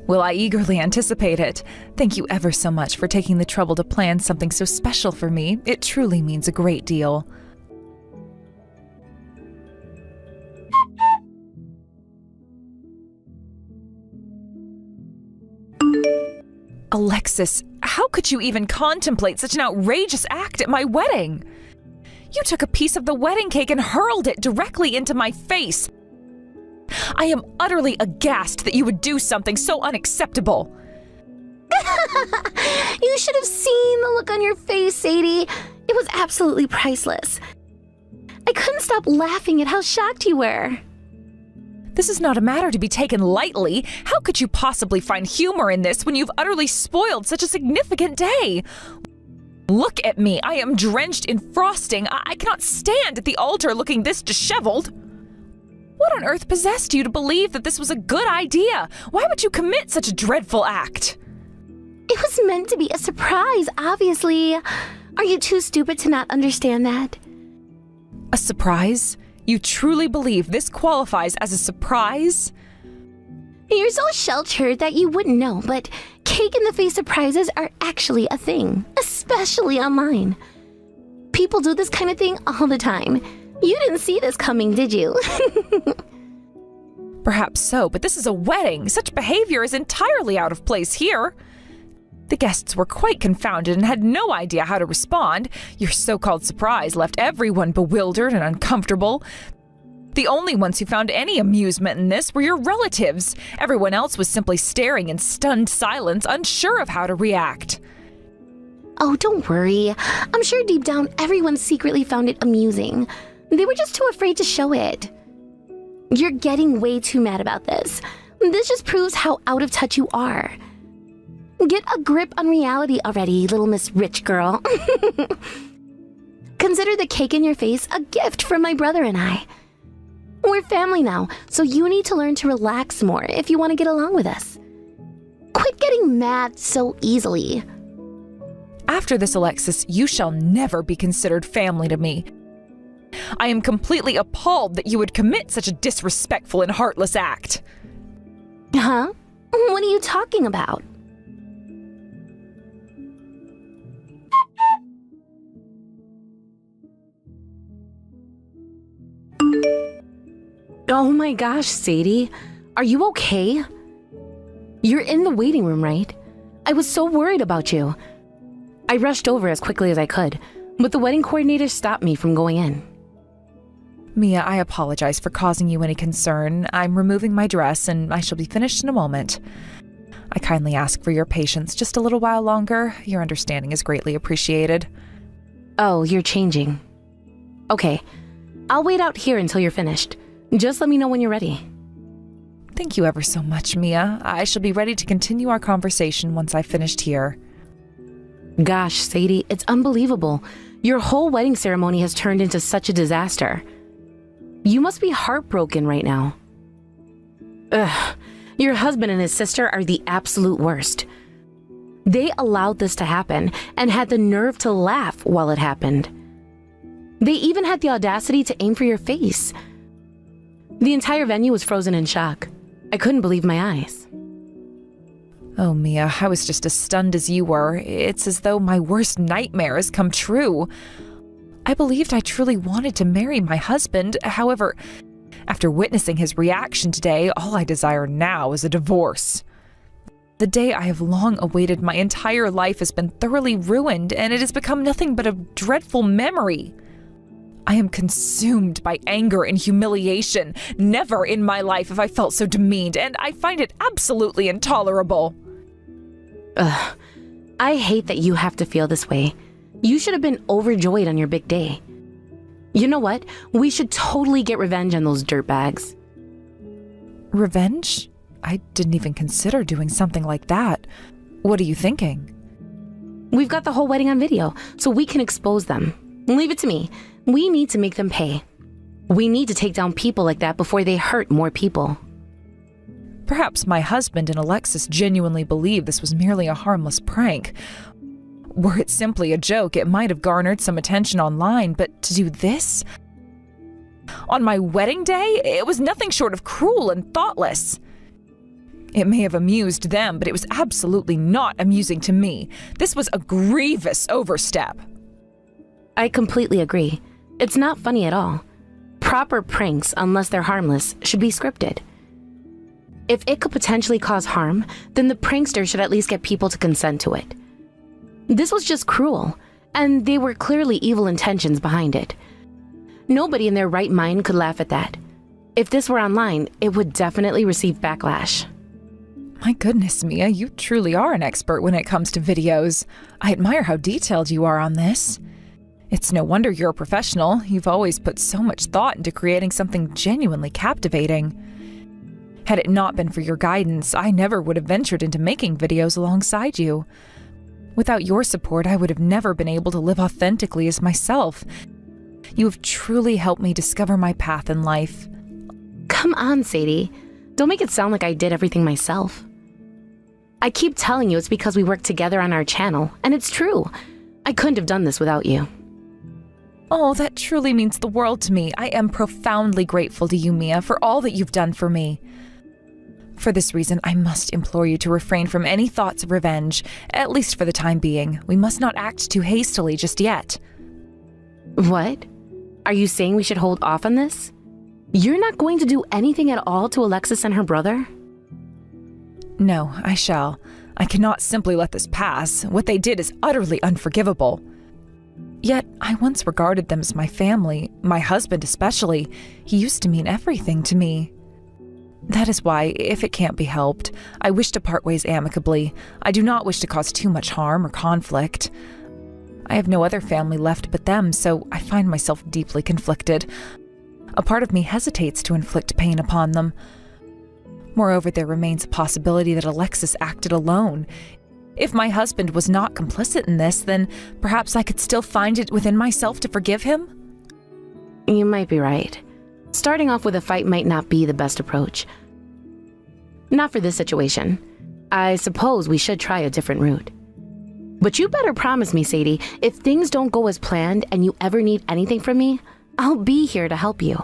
[SPEAKER 2] Well, I eagerly anticipate it. Thank you ever so much for taking the trouble to plan something so special for me. It truly means a great deal. Alexis, how could you even contemplate such an outrageous act at my wedding? You took a piece of the wedding cake and hurled it directly into my face. I am utterly aghast that you would do something so unacceptable.
[SPEAKER 1] You should have seen the look on your face, Sadie. It was absolutely priceless. I couldn't stop laughing at how shocked you were.
[SPEAKER 2] This is not a matter to be taken lightly. How could you possibly find humor in this when you've utterly spoiled such a significant day? Look at me. I am drenched in frosting. I cannot stand at the altar looking this disheveled. What on earth possessed you to believe that this was a good idea? Why would you commit such a dreadful act?
[SPEAKER 1] It was meant to be a surprise, obviously. Are you too stupid to not understand that?
[SPEAKER 2] A surprise? You truly believe this qualifies as a surprise?
[SPEAKER 1] You're so sheltered that you wouldn't know, but cake-in-the-face surprises are actually a thing, especially online. People do this kind of thing all the time. You didn't see this coming, did you?
[SPEAKER 2] Perhaps so, but this is a wedding. Such behavior is entirely out of place here. The guests were quite confounded and had no idea how to respond. Your so-called surprise left everyone bewildered and uncomfortable. The only ones who found any amusement in this were your relatives. Everyone else was simply staring in stunned silence, unsure of how to react.
[SPEAKER 1] Oh, don't worry. I'm sure deep down everyone secretly found it amusing. They were just too afraid to show it. You're getting way too mad about this. This just proves how out of touch you are. Get a grip on reality already, little Miss Rich Girl. Consider the cake in your face a gift from my brother and I. We're family now, so you need to learn to relax more if you want to get along with us. Quit getting mad so easily.
[SPEAKER 2] After this, Alexis, you shall never be considered family to me. I am completely appalled that you would commit such a disrespectful and heartless act.
[SPEAKER 1] Huh? What are you talking about?
[SPEAKER 3] Oh my gosh, Sadie.
[SPEAKER 1] Are you okay? You're in the waiting room, right? I was so worried about you. I rushed over as quickly as I could, but the wedding coordinator stopped me from going in.
[SPEAKER 2] Mia, I apologize for causing you any concern. I'm removing my dress and I shall be finished in a moment. I kindly ask for your patience just a little while longer. Your understanding is greatly appreciated.
[SPEAKER 1] Oh, you're changing. Okay, I'll wait out here until you're finished. Just let me know when you're ready.
[SPEAKER 2] Thank you ever so much, Mia. I shall be ready to continue our conversation once I've finished here.
[SPEAKER 1] Gosh, Sadie, it's unbelievable. Your whole wedding ceremony has turned into such a disaster. You must be heartbroken right now. Ugh, your husband and his sister are the absolute worst. They allowed this to happen and had the nerve to laugh while it happened. They even had the audacity to aim for your face. The entire venue was frozen in shock. I couldn't believe my eyes.
[SPEAKER 2] Oh, Mia, I was just as stunned as you were. It's as though my worst nightmare has come true. I believed I truly wanted to marry my husband. However, after witnessing his reaction today, all I desire now is a divorce. The day I have long awaited my entire life has been thoroughly ruined, and it has become nothing but a dreadful memory. I am consumed by anger and humiliation. Never in my life have I felt so demeaned, and I find it absolutely intolerable.
[SPEAKER 1] Ugh, I hate that you have to feel this way. You should have been overjoyed on your big day. You know what? We should totally get revenge on those dirtbags.
[SPEAKER 2] Revenge? I didn't even consider doing something like that. What are you thinking?
[SPEAKER 1] We've got the whole wedding on video, so we can expose them. Leave it to me. We need to make them pay. We need to take down people like that before they hurt more people.
[SPEAKER 2] Perhaps my husband and Alexis genuinely believe this was merely a harmless prank. Were it simply a joke, it might have garnered some attention online, but to do this? On my wedding day, it was nothing short of cruel and thoughtless. It may have amused them, but it was absolutely not amusing to me. This was a grievous overstep.
[SPEAKER 1] I completely agree. It's not funny at all. Proper pranks, unless they're harmless, should be scripted. If it could potentially cause harm, then the prankster should at least get people to consent to it. This was just cruel, and there were clearly evil intentions behind it. Nobody in their right mind could laugh at that. If this were online, it would definitely receive backlash.
[SPEAKER 2] My goodness, Mia, you truly are an expert when it comes to videos. I admire how detailed you are on this. It's no wonder you're a professional. You've always put so much thought into creating something genuinely captivating. Had it not been for your guidance, I never would have ventured into making videos alongside you. Without your support, I would have never been able to live authentically as myself. You have truly helped me discover my path in life.
[SPEAKER 1] Come on, Sadie. Don't make it sound like I did everything myself. I keep telling you it's because we work together on our channel, and it's true. I couldn't have done this without you.
[SPEAKER 2] Oh, that truly means the world to me. I am profoundly grateful to you, Mia, for all that you've done for me. For this reason, I must implore you to refrain from any thoughts of revenge, at least for the time being. We must not act too hastily just yet.
[SPEAKER 1] What? Are you saying we should hold off on this? You're not going to do anything at all to Alexis and her brother?
[SPEAKER 2] No, I shall. I cannot simply let this pass. What they did is utterly unforgivable. Yet, I once regarded them as my family, my husband especially. He used to mean everything to me. That is why, if it can't be helped, I wish to part ways amicably. I do not wish to cause too much harm or conflict. I have no other family left but them, so I find myself deeply conflicted. A part of me hesitates to inflict pain upon them. Moreover, there remains a possibility that Alexis acted alone. If my husband was not complicit in this, then perhaps I could still find it within myself to forgive him?
[SPEAKER 1] You might be right. Starting off with a fight might not be the best approach. Not for this situation. I suppose we should try a different route. But you better promise me, Sadie, if things don't go as planned and you ever need anything from me, I'll be here to help you.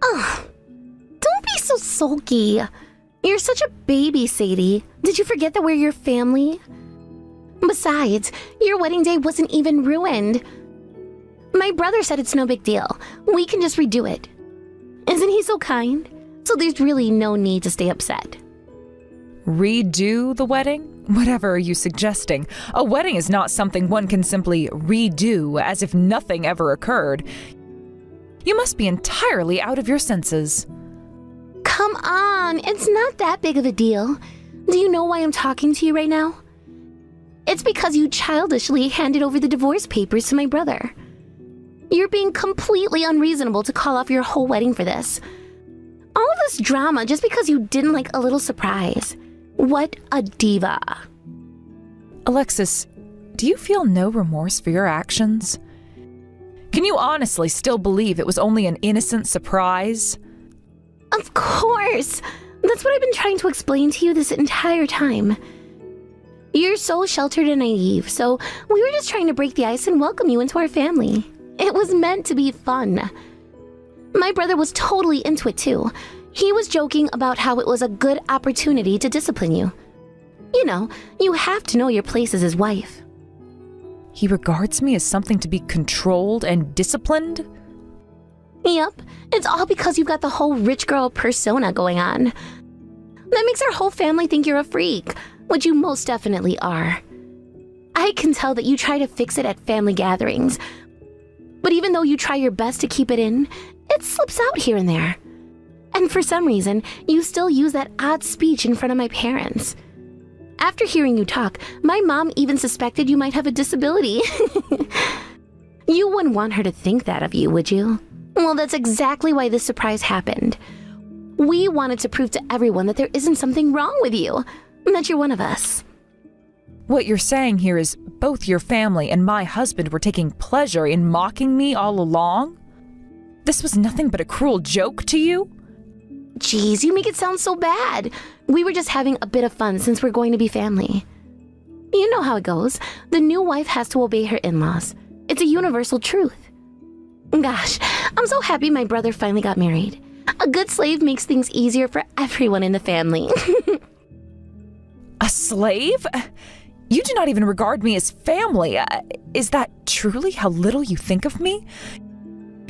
[SPEAKER 1] Ugh, don't be so sulky. You're such a baby, Sadie. Did you forget that we're your family? Besides, your wedding day wasn't even ruined. My brother said it's no big deal. We can just redo it. Isn't he so kind? So there's really no need to stay upset.
[SPEAKER 2] Redo the wedding? Whatever are you suggesting? A wedding is not something one can simply redo as if nothing ever occurred. You must be entirely out of your senses.
[SPEAKER 1] Come on, it's not that big of a deal. Do you know why I'm talking to you right now? It's because you childishly handed over the divorce papers to my brother. You're being completely unreasonable to call off your whole wedding for this. All of this drama just because you didn't like a little surprise. What a diva.
[SPEAKER 2] Alexis, do you feel no remorse for your actions? Can you honestly still believe it was only an innocent surprise?
[SPEAKER 1] Of course. That's what I've been trying to explain to you this entire time. You're so sheltered and naive, so we were just trying to break the ice and welcome you into our family. It was meant to be fun. My brother was totally into it too. He was joking about how it was a good opportunity to discipline you. You know, you have to know your place as his wife.
[SPEAKER 2] He regards me as something to be controlled and disciplined?
[SPEAKER 1] Yep, it's all because you've got the whole rich girl persona going on. That makes our whole family think you're a freak, which you most definitely are. I can tell that you try to fix it at family gatherings, but even though you try your best to keep it in, it slips out here and there. And for some reason, you still use that odd speech in front of my parents. After hearing you talk, my mom even suspected you might have a disability. You wouldn't want her to think that of you, would you? Well, that's exactly why this surprise happened. We wanted to prove to everyone that there isn't something wrong with you, and that you're one of us.
[SPEAKER 2] What you're saying here is both your family and my husband were taking pleasure in mocking me all along? This was nothing but a cruel joke to you?
[SPEAKER 1] Geez, you make it sound so bad. We were just having a bit of fun since we're going to be family. You know how it goes. The new wife has to obey her in-laws. It's a universal truth. Gosh, I'm so happy my brother finally got married. A good slave makes things easier for everyone in the family.
[SPEAKER 2] A slave? You do not even regard me as family. Is that truly how little you think of me?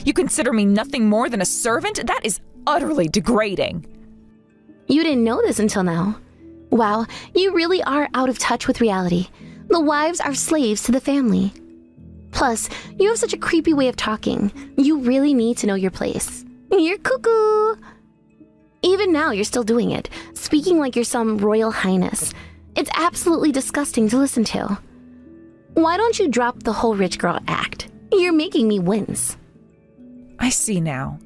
[SPEAKER 2] You consider me nothing more than a servant? That is utterly degrading.
[SPEAKER 1] You didn't know this until now. Wow, you really are out of touch with reality. The wives are slaves to the family. Plus, you have such a creepy way of talking. You really need to know your place. You're cuckoo. Even now, you're still doing it, speaking like you're some royal highness. It's absolutely disgusting to listen to. Why don't you drop the whole rich girl act? You're making me wince.
[SPEAKER 2] I see now.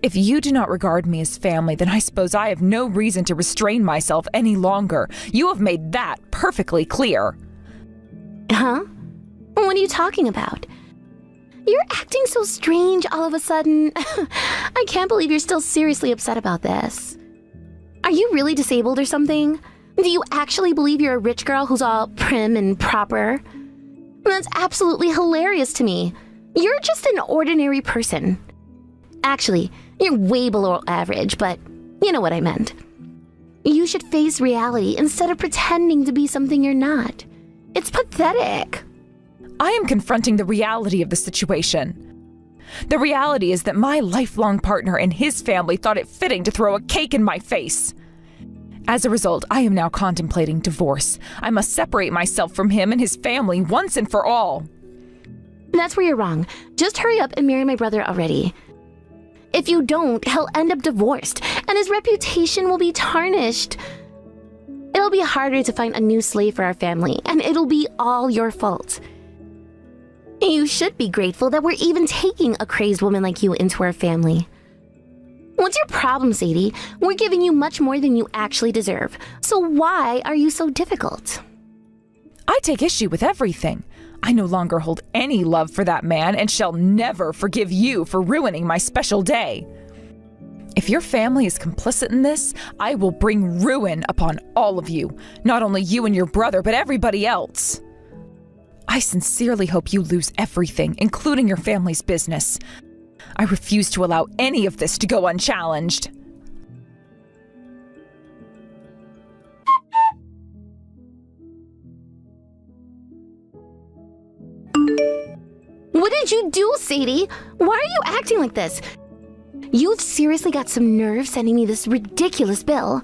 [SPEAKER 2] If you do not regard me as family, then I suppose I have no reason to restrain myself any longer. You have made that perfectly clear.
[SPEAKER 1] Huh? What are you talking about? You're acting so strange all of a sudden. I can't believe you're still seriously upset about this. Are you really disabled or something? Do you actually believe you're a rich girl who's all prim and proper? That's absolutely hilarious to me. You're just an ordinary person. Actually, you're way below average, but you know what I meant. You should face reality instead of pretending to be something you're not. It's pathetic.
[SPEAKER 2] I am confronting the reality of the situation. The reality is that my lifelong partner and his family thought it fitting to throw a cake in my face. As a result, I am now contemplating divorce. I must separate myself from him and his family once and for all.
[SPEAKER 1] That's where you're wrong. Just hurry up and marry my brother already. If you don't, he'll end up divorced, and his reputation will be tarnished. It'll be harder to find a new slave for our family, and it'll be all your fault. You should be grateful that we're even taking a crazed woman like you into our family. What's your problem, Sadie? We're giving you much more than you actually deserve. So why are you so difficult?
[SPEAKER 2] I take issue with everything. I no longer hold any love for that man and shall never forgive you for ruining my special day. If your family is complicit in this, I will bring ruin upon all of you. Not only you and your brother, but everybody else. I sincerely hope you lose everything, including your family's business. I refuse to allow any of this to go unchallenged. " 」 « « 」 « 」 « 」 « 」 « 」 « 」 « 」 « 」 « 」 « 」 « 」 « 」 « 」 « 」 « 」 « 」 « 」 « 」 « 」 « 」 « 」 « 」 « 」 « 」 « 」 « 」 « 」 « 」 «
[SPEAKER 1] did you do, Sadie? Why are you acting like this? You've seriously got some nerve sending me this ridiculous bill.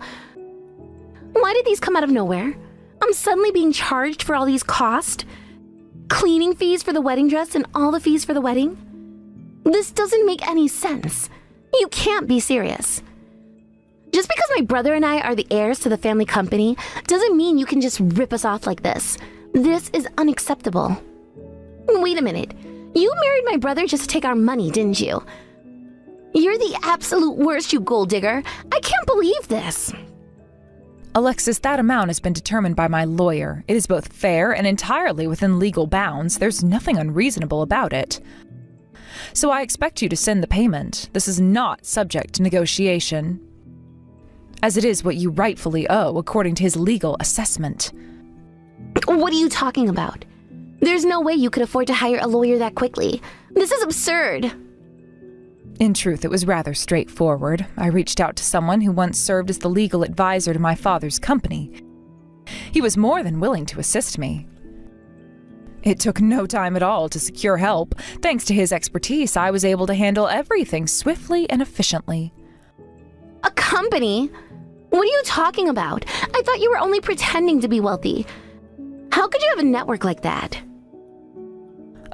[SPEAKER 1] Why did these come out of nowhere? I'm suddenly being charged for all these costs. Cleaning fees for the wedding dress and all the fees for the wedding. This doesn't make any sense. You can't be serious. Just because my brother and I are the heirs to the family company doesn't mean you can just rip us off like this. This is unacceptable. Wait a minute. You married my brother just to take our money, didn't you? You're the absolute worst, you gold digger. I can't believe this.
[SPEAKER 2] Alexis, that amount has been determined by my lawyer. It is both fair and entirely within legal bounds. There's nothing unreasonable about it. So I expect you to send the payment. This is not subject to negotiation, as it is what you rightfully owe according to his legal assessment.
[SPEAKER 1] What are you talking about? There's no way you could afford to hire a lawyer that quickly. This is absurd.
[SPEAKER 2] In truth, it was rather straightforward. I reached out to someone who once served as the legal advisor to my father's company. He was more than willing to assist me. It took no time at all to secure help. Thanks to his expertise, I was able to handle everything swiftly and efficiently.
[SPEAKER 1] A company? What are you talking about? I thought you were only pretending to be wealthy. How could you have a network like that?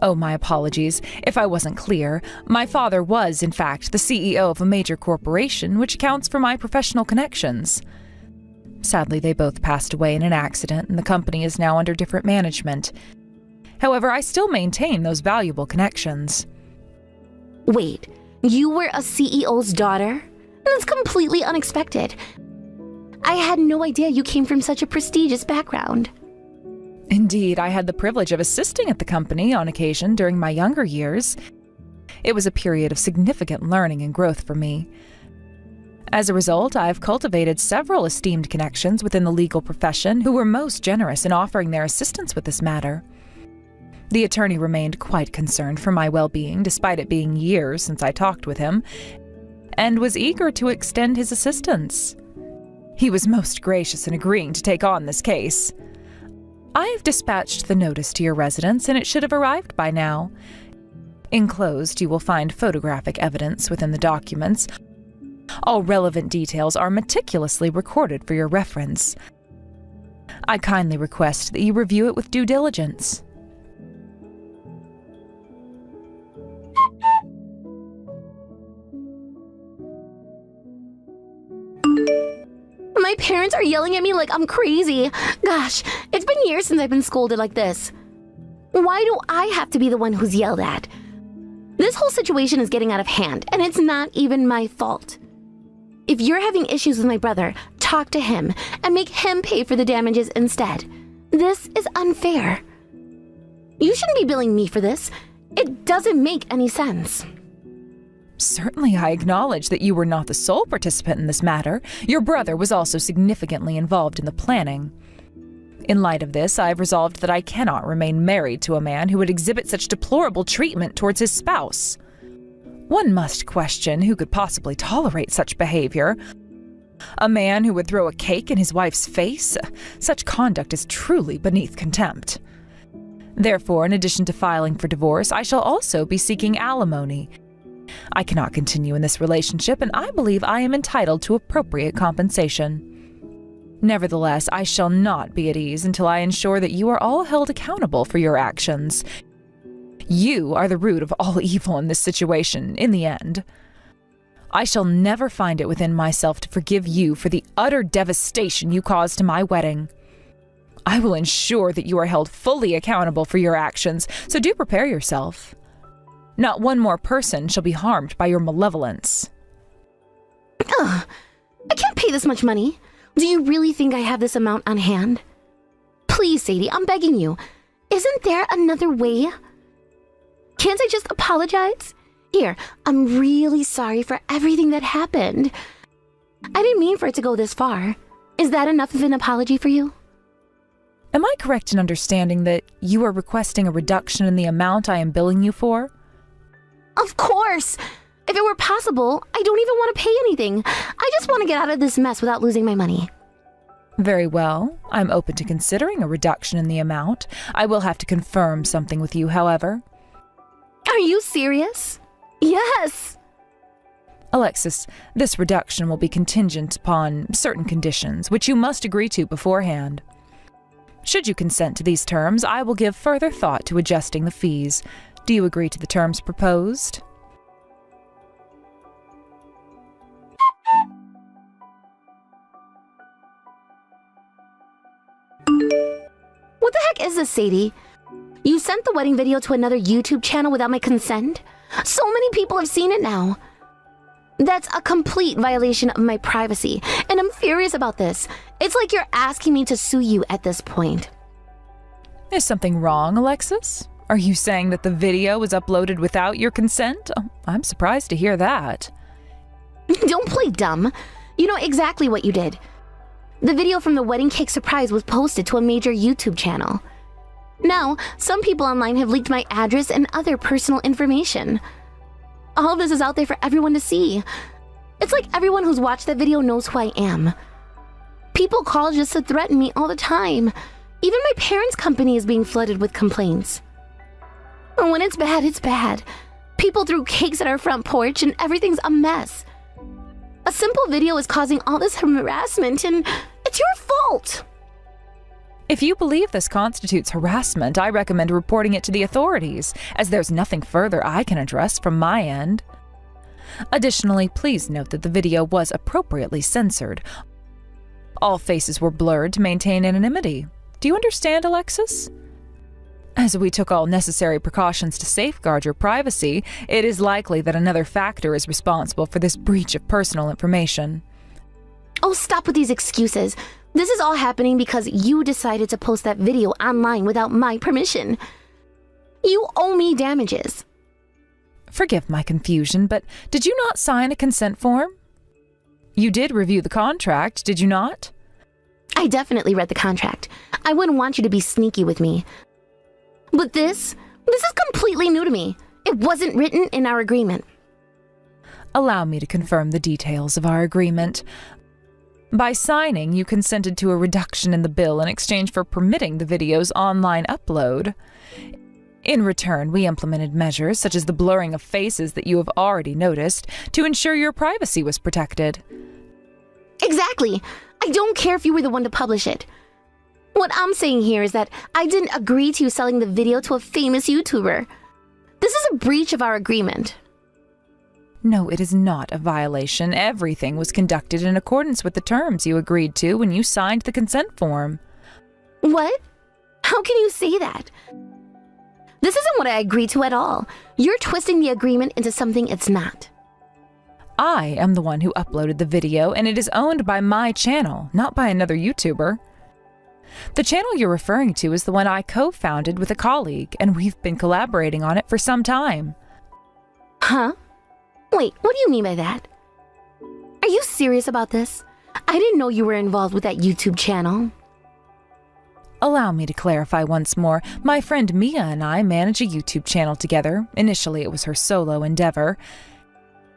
[SPEAKER 2] Oh, my apologies. If I wasn't clear, my father was, in fact, the CEO of a major corporation, which accounts for my professional connections. Sadly, they both passed away in an accident, and the company is now under different management. However, I still maintain those valuable connections.
[SPEAKER 1] Wait, you were a CEO's daughter? That's completely unexpected. I had no idea you came from such a prestigious background.
[SPEAKER 2] Indeed, I had the privilege of assisting at the company on occasion during my younger years. It was a period of significant learning and growth for me. As a result, I've cultivated several esteemed connections within the legal profession who were most generous in offering their assistance with this matter. The attorney remained quite concerned for my well-being despite it being years since I talked with him, and was eager to extend his assistance. He was most gracious in agreeing to take on this case. I have dispatched the notice to your residence, and it should have arrived by now. Enclosed, you will find photographic evidence within the documents. All relevant details are meticulously recorded for your reference. I kindly request that you review it with due diligence.
[SPEAKER 1] My parents are yelling at me like I'm crazy. Gosh, it's been years since I've been scolded like this. Why do I have to be the one who's yelled at? This whole situation is getting out of hand, and it's not even my fault. If you're having issues with my brother, talk to him and make him pay for the damages instead. This is unfair. You shouldn't be billing me for this. It doesn't make any sense.
[SPEAKER 2] Certainly, I acknowledge that you were not the sole participant in this matter. Your brother was also significantly involved in the planning. In light of this, I have resolved that I cannot remain married to a man who would exhibit such deplorable treatment towards his spouse. One must question who could possibly tolerate such behavior. A man who would throw a cake in his wife's face? Such conduct is truly beneath contempt. Therefore, in addition to filing for divorce, I shall also be seeking alimony. I cannot continue in this relationship, and I believe I am entitled to appropriate compensation. Nevertheless, I shall not be at ease until I ensure that you are all held accountable for your actions. You are the root of all evil in this situation, in the end. I shall never find it within myself to forgive you for the utter devastation you caused to my wedding. I will ensure that you are held fully accountable for your actions, so do prepare yourself. Not one more person shall be harmed by your malevolence.
[SPEAKER 1] Ugh, I can't pay this much money. Do you really think I have this amount on hand? Please, Sadie, I'm begging you. Isn't there another way? Can't I just apologize? Here, I'm really sorry for everything that happened. I didn't mean for it to go this far. Is that enough of an apology for you?
[SPEAKER 2] Am I correct in understanding that you are requesting a reduction in the amount I am billing you for?
[SPEAKER 1] Of course! If it were possible, I don't even want to pay anything. I just want to get out of this mess without losing my money.
[SPEAKER 2] Very well. I'm open to considering a reduction in the amount. I will have to confirm something with you, however.
[SPEAKER 1] Are you serious? Yes.
[SPEAKER 2] Alexis, this reduction will be contingent upon certain conditions, which you must agree to beforehand. Should you consent to these terms, I will give further thought to adjusting the fees. Do you agree to the terms proposed?
[SPEAKER 1] What the heck is this, Sadie? You sent the wedding video to another YouTube channel without my consent? So many people have seen it now. That's a complete violation of my privacy, and I'm furious about this. It's like you're asking me to sue you at this point.
[SPEAKER 2] Is something wrong, Alexis? Are you saying that the video was uploaded without your consent? Oh, I'm surprised to hear that.
[SPEAKER 1] Don't play dumb. You know exactly what you did. The video from the wedding cake surprise was posted to a major YouTube channel. Now, some people online have leaked my address and other personal information. All of this is out there for everyone to see. It's like everyone who's watched that video knows who I am. People call just to threaten me all the time. Even my parents' company is being flooded with complaints. And when it's bad, it's bad. People threw cakes at our front porch and everything's a mess. A simple video is causing all this harassment, and it's your fault.
[SPEAKER 2] If you believe this constitutes harassment, I recommend reporting it to the authorities, as there's nothing further I can address from my end. Additionally, please note that the video was appropriately censored. All faces were blurred to maintain anonymity. Do you understand, Alexis? As we took all necessary precautions to safeguard your privacy, it is likely that another factor is responsible for this breach of personal information.
[SPEAKER 1] Oh, stop with these excuses. This is all happening because you decided to post that video online without my permission. You owe me damages.
[SPEAKER 2] Forgive my confusion, but did you not sign a consent form? You did review the contract, did you not?
[SPEAKER 1] I definitely read the contract. I wouldn't want you to be sneaky with me. But this is completely new to me. It wasn't written in our agreement.
[SPEAKER 2] Allow me to confirm the details of our agreement. By signing, you consented to a reduction in the bill in exchange for permitting the video's online upload. In return, we implemented measures such as the blurring of faces that you have already noticed to ensure your privacy was protected.
[SPEAKER 1] Exactly. I don't care if you were the one to publish it. What I'm saying here is that I didn't agree to you selling the video to a famous YouTuber. This is a breach of our agreement.
[SPEAKER 2] No, it is not a violation. Everything was conducted in accordance with the terms you agreed to when you signed the consent form.
[SPEAKER 1] What? How can you say that? This isn't what I agreed to at all. You're twisting the agreement into something it's not.
[SPEAKER 2] I am the one who uploaded the video, and it is owned by my channel, not by another YouTuber. The channel you're referring to is the one I co-founded with a colleague, and we've been collaborating on it for some time.
[SPEAKER 1] Huh? Wait, what do you mean by that? Are you serious about this? I didn't know you were involved with that YouTube channel.
[SPEAKER 2] Allow me to clarify once more. My friend Mia and I manage a YouTube channel together. Initially, it was her solo endeavor.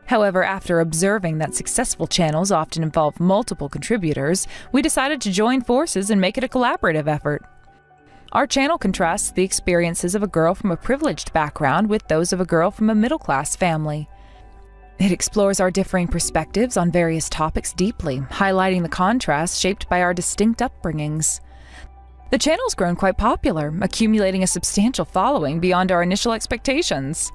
[SPEAKER 2] However, after observing that successful channels often involve multiple contributors, we decided to join forces and make it a collaborative effort. Our channel contrasts the experiences of a girl from a privileged background with those of a girl from a middle-class family. It explores our differing perspectives on various topics deeply, highlighting the contrasts shaped by our distinct upbringings. The channel's grown quite popular, accumulating a substantial following beyond our initial expectations.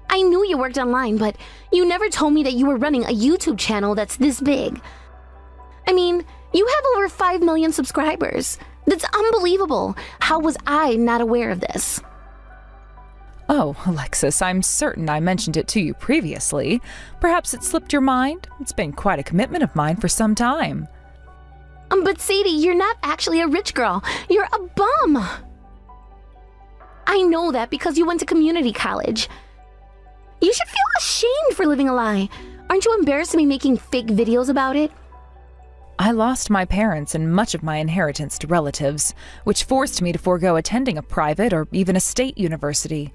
[SPEAKER 1] I knew you worked online, but you never told me that you were running a YouTube channel that's this big. I mean, you have over 5 million subscribers. That's unbelievable. How was I not aware of this?
[SPEAKER 2] Oh, Alexis, I'm certain I mentioned it to you previously. Perhaps it slipped your mind? It's been quite a commitment of mine for some time.
[SPEAKER 1] But Sadie, you're not actually a rich girl. You're a bum. I know that because you went to community college. You should feel ashamed for living a lie. Aren't you embarrassed to be making fake videos about it?
[SPEAKER 2] I lost my parents and much of my inheritance to relatives, which forced me to forego attending a private or even a state university.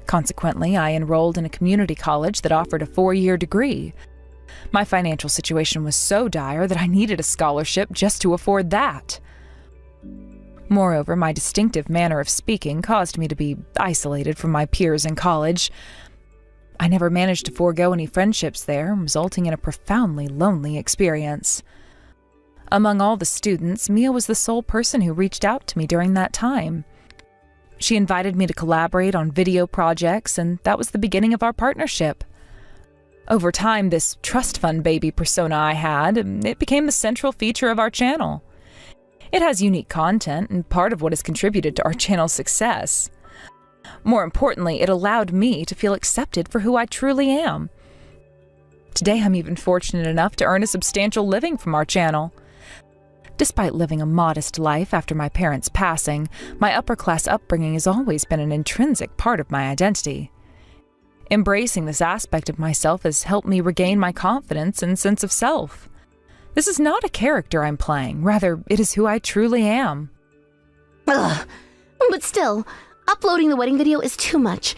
[SPEAKER 2] Consequently, I enrolled in a community college that offered a 4-year degree. My financial situation was so dire that I needed a scholarship just to afford that. Moreover, my distinctive manner of speaking caused me to be isolated from my peers in college. I never managed to forego any friendships there, resulting in a profoundly lonely experience. Among all the students, Mia was the sole person who reached out to me during that time. She invited me to collaborate on video projects, and that was the beginning of our partnership. Over time, this trust fund baby persona I had, it became the central feature of our channel. It has unique content and part of what has contributed to our channel's success. More importantly, it allowed me to feel accepted for who I truly am. Today, I'm even fortunate enough to earn a substantial living from our channel. Despite living a modest life after my parents' passing, my upper-class upbringing has always been an intrinsic part of my identity. Embracing this aspect of myself has helped me regain my confidence and sense of self. This is not a character I'm playing, rather, it is who I truly am.
[SPEAKER 1] Ugh. But still, uploading the wedding video is too much.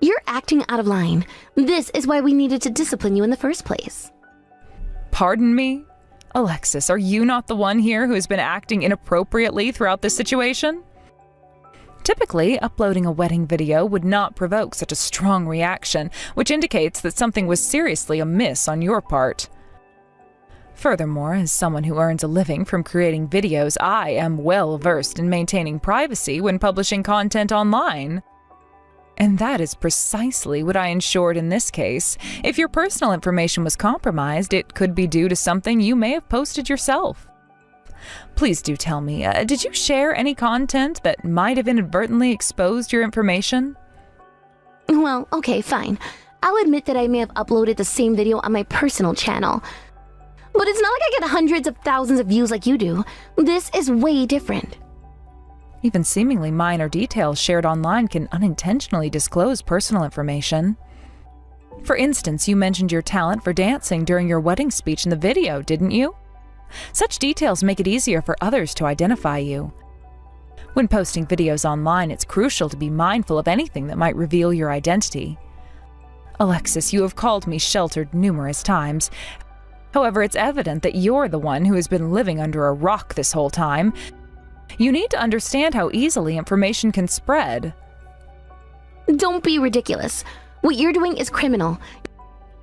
[SPEAKER 1] You're acting out of line. This is why we needed to discipline you in the first place.
[SPEAKER 2] Pardon me? Alexis, are you not the one here who has been acting inappropriately throughout this situation? Typically, uploading a wedding video would not provoke such a strong reaction, which indicates that something was seriously amiss on your part. Furthermore, as someone who earns a living from creating videos, I am well versed in maintaining privacy when publishing content online. And that is precisely what I ensured in this case. If your personal information was compromised, it could be due to something you may have posted yourself. Please do tell me, did you share any content that might have inadvertently exposed your information?
[SPEAKER 1] Well, okay, fine. I'll admit that I may have uploaded the same video on my personal channel. But it's not like I get hundreds of thousands of views like you do. This is way different.
[SPEAKER 2] Even seemingly minor details shared online can unintentionally disclose personal information. For instance, you mentioned your talent for dancing during your wedding speech in the video, didn't you? Such details make it easier for others to identify you. When posting videos online, it's crucial to be mindful of anything that might reveal your identity. Alexis, you have called me sheltered numerous times. However, it's evident that you're the one who has been living under a rock this whole time. You need to understand how easily information can spread.
[SPEAKER 1] Don't be ridiculous. What you're doing is criminal.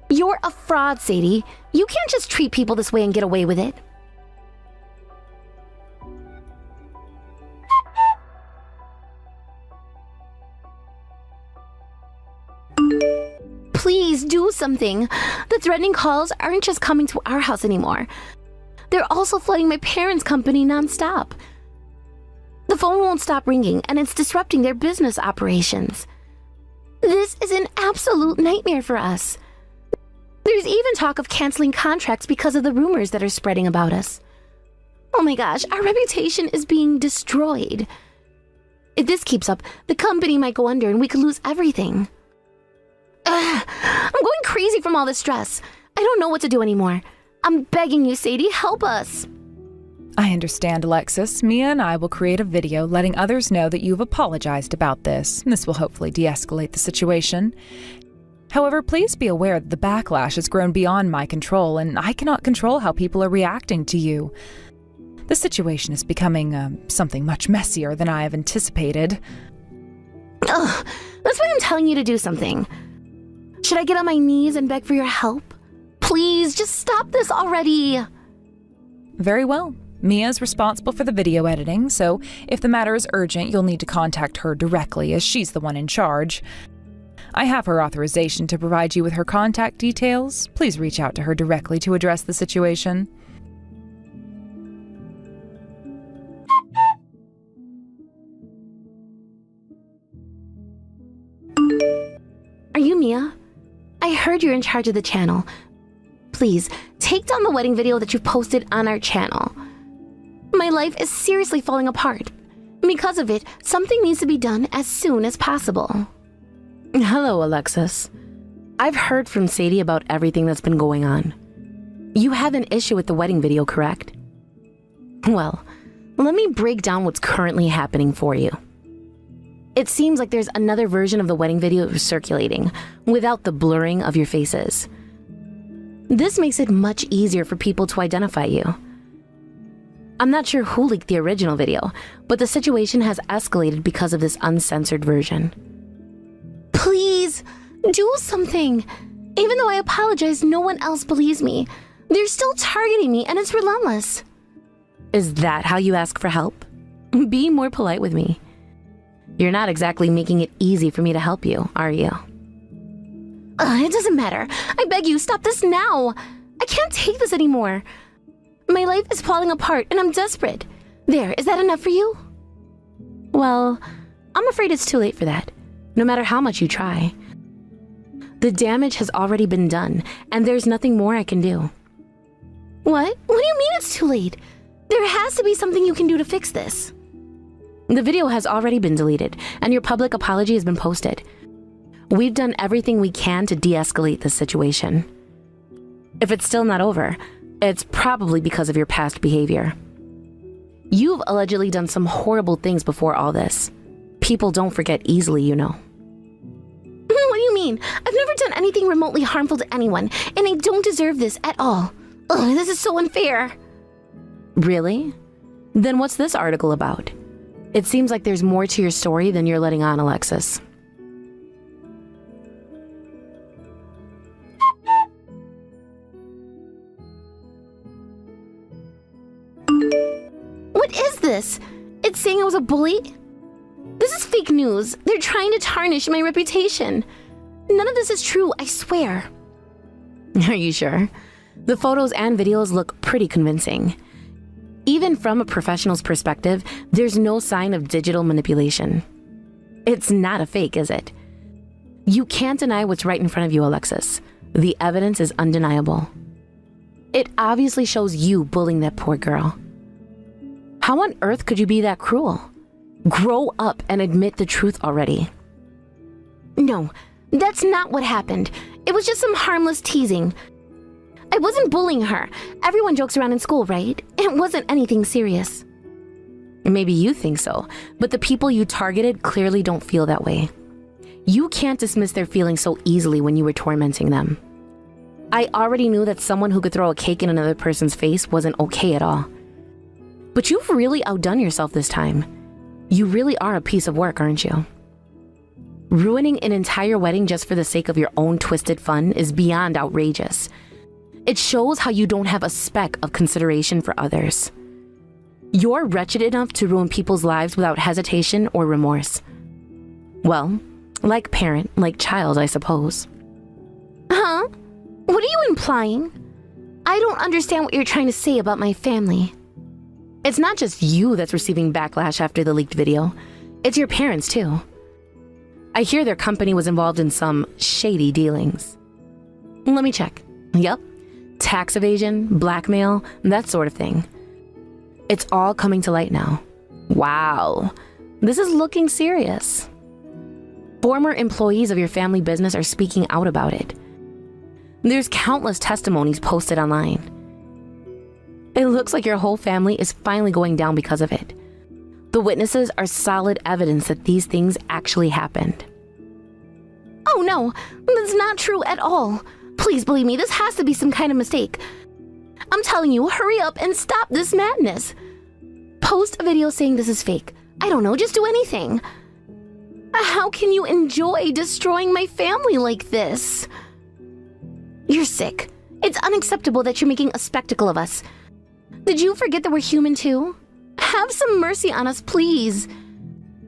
[SPEAKER 1] You're a fraud, Sadie. You can't just treat people this way and get away with it. Please do something. The threatening calls aren't just coming to our house anymore. They're also flooding my parents' company nonstop. The phone won't stop ringing, and it's disrupting their business operations. This is an absolute nightmare for us. There's even talk of canceling contracts because of the rumors that are spreading about us. Oh my gosh, our reputation is being destroyed. If this keeps up, the company might go under and we could lose everything. I'm going crazy from all this stress. I don't know what to do anymore. I'm begging you, Sadie, help us.
[SPEAKER 2] I understand, Alexis. Mia and I will create a video letting others know that you've apologized about this. This will hopefully de-escalate the situation. However, please be aware that the backlash has grown beyond my control, and I cannot control how people are reacting to you. The situation is becoming something much messier than I have anticipated.
[SPEAKER 1] Ugh, that's why I'm telling you to do something. Should I get on my knees and beg for your help? Please, just stop this already.
[SPEAKER 2] Very well. Mia is responsible for the video editing, so if the matter is urgent, you'll need to contact her directly, as she's the one in charge. I have her authorization to provide you with her contact details. Please reach out to her directly to address the situation.
[SPEAKER 1] Are you Mia? I heard you're in charge of the channel. Please, take down the wedding video that you posted on our channel. My life is seriously falling apart. Because of it, something needs to be done as soon as possible.
[SPEAKER 3] Hello, Alexis. I've heard from Sadie about everything that's been going on. You have an issue with the wedding video, correct? Well, let me break down what's currently happening for you. It seems like there's another version of the wedding video circulating, without the blurring of your faces. This makes it much easier for people to identify you.
[SPEAKER 1] I'm not sure who leaked the original video, but the situation has escalated because of this uncensored version. Please, do something. Even though I apologize, no one else believes me. They're still targeting me, and it's relentless. Is that how you ask for help? Be more polite with me. You're not exactly making it easy for me to help you, are you? It doesn't matter. I beg you, stop this now. I can't take this anymore. My life is falling apart, and I'm desperate. There, is that enough for you? Well, I'm afraid it's too late for that, no matter how much you try. The damage has already been done, and there's nothing more I can do. What? What do you mean it's too late? There has to be something you can do to fix this. The video has already been deleted, and your public apology has been posted. We've done everything we can to de-escalate this situation. If it's still not over, it's probably because of your past behavior. You've allegedly done some horrible things before all this. People don't forget easily, you know. What do you mean? I've never done anything remotely harmful to anyone, and I don't deserve this at all. Ugh, this is so unfair. Really? Then what's this article about? It seems like there's more to your story than you're letting on, Alexis. What is this? It's saying I was a bully? This is fake news. They're trying to tarnish my reputation. None of this is true, I swear. Are you sure? The photos and videos look pretty convincing. Even from a professional's perspective, there's no sign of digital manipulation. It's not a fake, is it? You can't deny what's right in front of you, Alexis. The evidence is undeniable. It obviously shows you bullying that poor girl. How on earth could you be that cruel? Grow up and admit the truth already. No, that's not what happened. It was just some harmless teasing. I wasn't bullying her. Everyone jokes around in school, right? It wasn't anything serious. Maybe you think so, but the people you targeted clearly don't feel that way. You can't dismiss their feelings so easily when you were tormenting them. I already knew that someone who could throw a cake in another person's face wasn't okay at all. But you've really outdone yourself this time. You really are a piece of work, aren't you? Ruining an entire wedding just for the sake of your own twisted fun is beyond outrageous. It shows how you don't have a speck of consideration for others. You're wretched enough to ruin people's lives without hesitation or remorse. Well, like parent, like child, I suppose. Huh? What are you implying? I don't understand what you're trying to say about my family. It's not just you that's receiving backlash after the leaked video. It's your parents, too. I hear their company was involved in some shady dealings. Let me check. Yep. Tax evasion, blackmail, that sort of thing. It's all coming to light now. Wow. This is looking serious. Former employees of your family business are speaking out about it. There's countless testimonies posted online. It looks like your whole family is finally going down because of it. The witnesses are solid evidence that these things actually happened. Oh no, that's not true at all. Please believe me, this has to be some kind of mistake. I'm telling you, hurry up and stop this madness. Post a video saying this is fake. I don't know, just do anything. How can you enjoy destroying my family like this? You're sick. It's unacceptable that you're making a spectacle of us. Did you forget that we're human too? Have some mercy on us, please.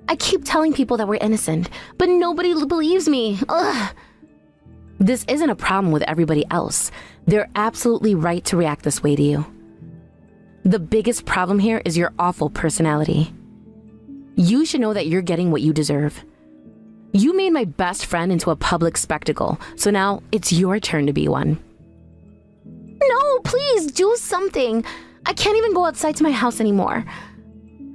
[SPEAKER 1] I keep telling people that we're innocent, but nobody believes me. Ugh. This isn't a problem with everybody else. They're absolutely right to react this way to you. The biggest problem here is your awful personality. You should know that you're getting what you deserve. You made my best friend into a public spectacle, so now it's your turn to be one. No, please do something. I can't even go outside to my house anymore.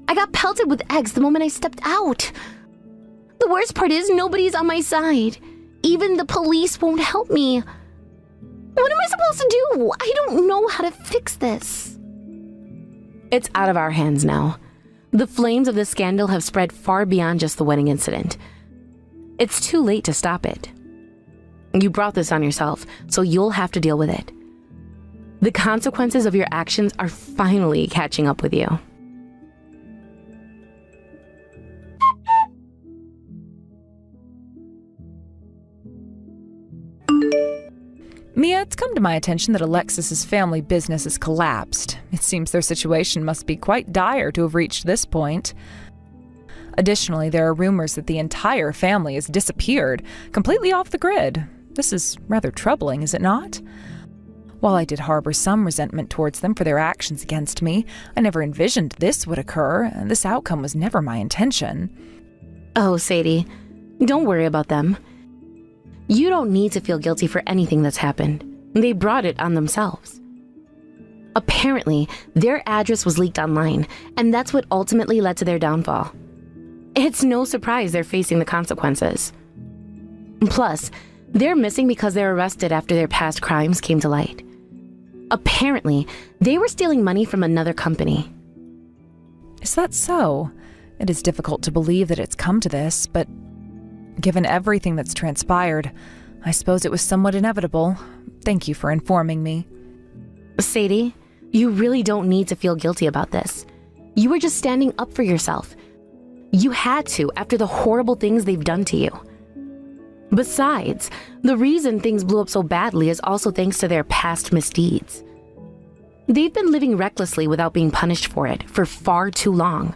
[SPEAKER 1] I got pelted with eggs the moment I stepped out. The worst part is nobody's on my side. Even the police won't help me. What am I supposed to do? I don't know how to fix this. It's out of our hands now. The flames of this scandal have spread far beyond just the wedding incident. It's too late to stop it. You brought this on yourself, so you'll have to deal with it. The consequences of your actions are finally catching up with you.
[SPEAKER 2] Mia, it's come to my attention that Alexis's family business has collapsed. It seems their situation must be quite dire to have reached this point. Additionally, there are rumors that the entire family has disappeared, completely off the grid. This is rather troubling, is it not? While I did harbor some resentment towards them for their actions against me, I never envisioned this would occur, and this outcome was never my intention.
[SPEAKER 1] Oh, Sadie, don't worry about them. You don't need to feel guilty for anything that's happened. They brought it on themselves. Apparently, their address was leaked online, and that's what ultimately led to their downfall. It's no surprise they're facing the consequences. Plus, they're missing because they're arrested after their past crimes came to light. Apparently, they were stealing money from another company.
[SPEAKER 2] Is that so? It is difficult to believe that it's come to this, but given everything that's transpired, I suppose it was somewhat inevitable. Thank you for informing me.
[SPEAKER 1] Sadie, you really don't need to feel guilty about this. You were just standing up for yourself. You had to after the horrible things they've done to you. Besides, the reason things blew up so badly is also thanks to their past misdeeds. They've been living recklessly without being punished for it for far too long.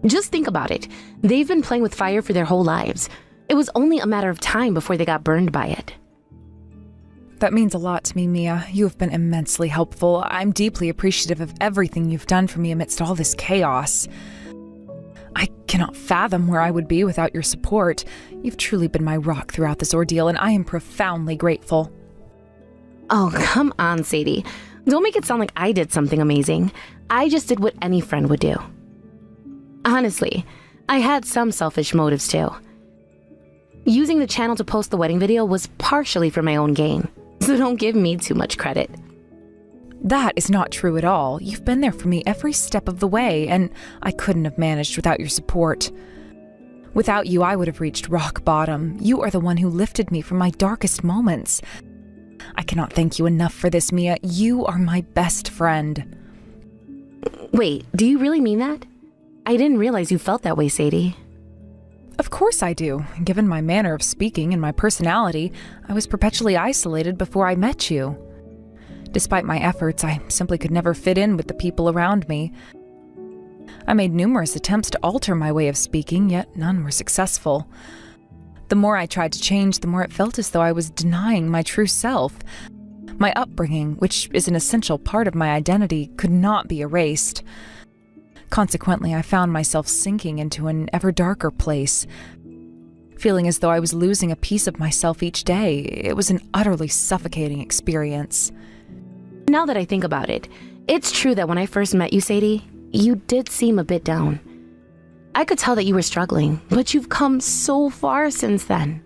[SPEAKER 1] Just think about it. They've been playing with fire for their whole lives. It was only a matter of time before they got burned by it.
[SPEAKER 2] That means a lot to me, Mia. You have been immensely helpful. I'm deeply appreciative of everything you've done for me amidst all this chaos. I cannot fathom where I would be without your support. You've truly been my rock throughout this ordeal, and I am profoundly grateful.
[SPEAKER 1] Oh, come on, Sadie. Don't make it sound like I did something amazing. I just did what any friend would do. Honestly, I had some selfish motives too. Using the channel to post the wedding video was partially for my own gain, so don't give me too much credit.
[SPEAKER 2] That is not true at all. You've been there for me every step of the way, and I couldn't have managed without your support. Without you, I would have reached rock bottom. You are the one who lifted me from my darkest moments. I cannot thank you enough for this, Mia. You are my best friend.
[SPEAKER 1] Wait, do you really mean that? I didn't realize you felt that way, Sadie.
[SPEAKER 2] Of course I do. Given my manner of speaking and my personality, I was perpetually isolated before I met you. Despite my efforts, I simply could never fit in with the people around me. I made numerous attempts to alter my way of speaking, yet none were successful. The more I tried to change, the more it felt as though I was denying my true self. My upbringing, which is an essential part of my identity, could not be erased. Consequently, I found myself sinking into an ever darker place, feeling as though I was losing a piece of myself each day. It was an utterly suffocating experience.
[SPEAKER 1] Now that I think about it, it's true that when I first met you, Sadie, you did seem a bit down. I could tell that you were struggling, but you've come so far since then.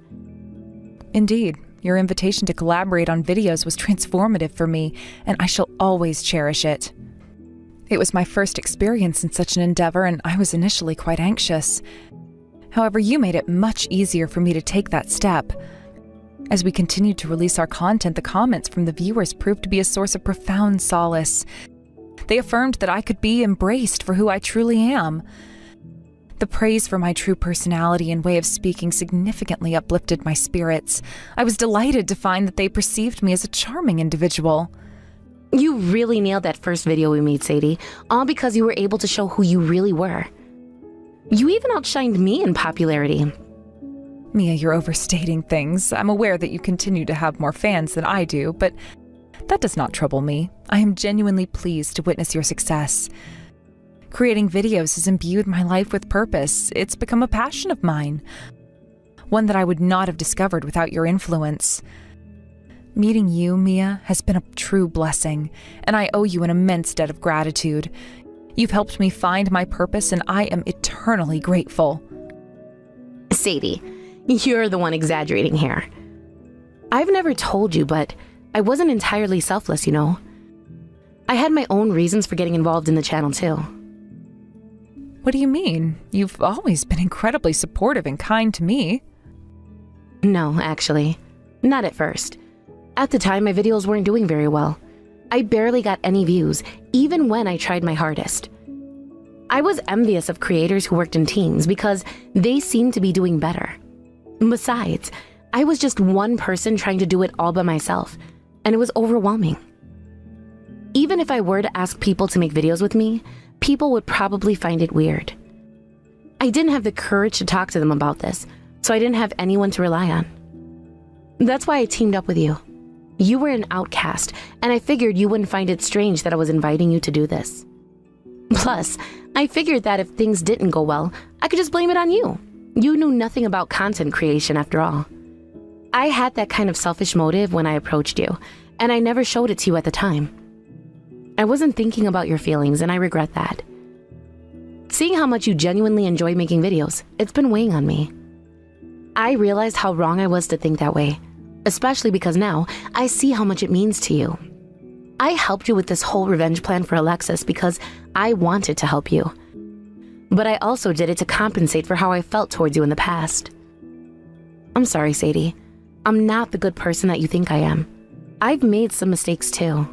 [SPEAKER 2] Indeed, your invitation to collaborate on videos was transformative for me, and I shall always cherish it. It was my first experience in such an endeavor, and I was initially quite anxious. However, you made it much easier for me to take that step. As we continued to release our content, the comments from the viewers proved to be a source of profound solace. They affirmed that I could be embraced for who I truly am. The praise for my true personality and way of speaking significantly uplifted my spirits. I was delighted to find that they perceived me as a charming individual.
[SPEAKER 1] You really nailed that first video we made, Sadie, all because you were able to show who you really were. You even outshined me in popularity.
[SPEAKER 2] Mia, you're overstating things. I'm aware that you continue to have more fans than I do, but that does not trouble me. I am genuinely pleased to witness your success. Creating videos has imbued my life with purpose. It's become a passion of mine, one that I would not have discovered without your influence. Meeting you, Mia, has been a true blessing, and I owe you an immense debt of gratitude. You've helped me find my purpose, and I am eternally grateful.
[SPEAKER 1] Sadie, you're the one exaggerating here. I've never told you, but I wasn't entirely selfless, you know. I had my own reasons for getting involved in the channel, too.
[SPEAKER 2] What do you mean? You've always been incredibly supportive and kind to me.
[SPEAKER 1] No, actually. Not at first. At the time, my videos weren't doing very well. I barely got any views, even when I tried my hardest. I was envious of creators who worked in teams because they seemed to be doing better. Besides, I was just one person trying to do it all by myself, and it was overwhelming. Even if I were to ask people to make videos with me, people would probably find it weird. I didn't have the courage to talk to them about this, so I didn't have anyone to rely on. That's why I teamed up with you. You were an outcast, and I figured you wouldn't find it strange that I was inviting you to do this. Plus, I figured that if things didn't go well, I could just blame it on you. You knew nothing about content creation after all. I had that kind of selfish motive when I approached you, and I never showed it to you at the time. I wasn't thinking about your feelings, and I regret that. Seeing how much you genuinely enjoy making videos, it's been weighing on me. I realized how wrong I was to think that way, especially because now I see how much it means to you. I helped you with this whole revenge plan for Alexis because I wanted to help you. But I also did it to compensate for how I felt towards you in the past. I'm sorry, Sadie. I'm not the good person that you think I am. I've made some mistakes too.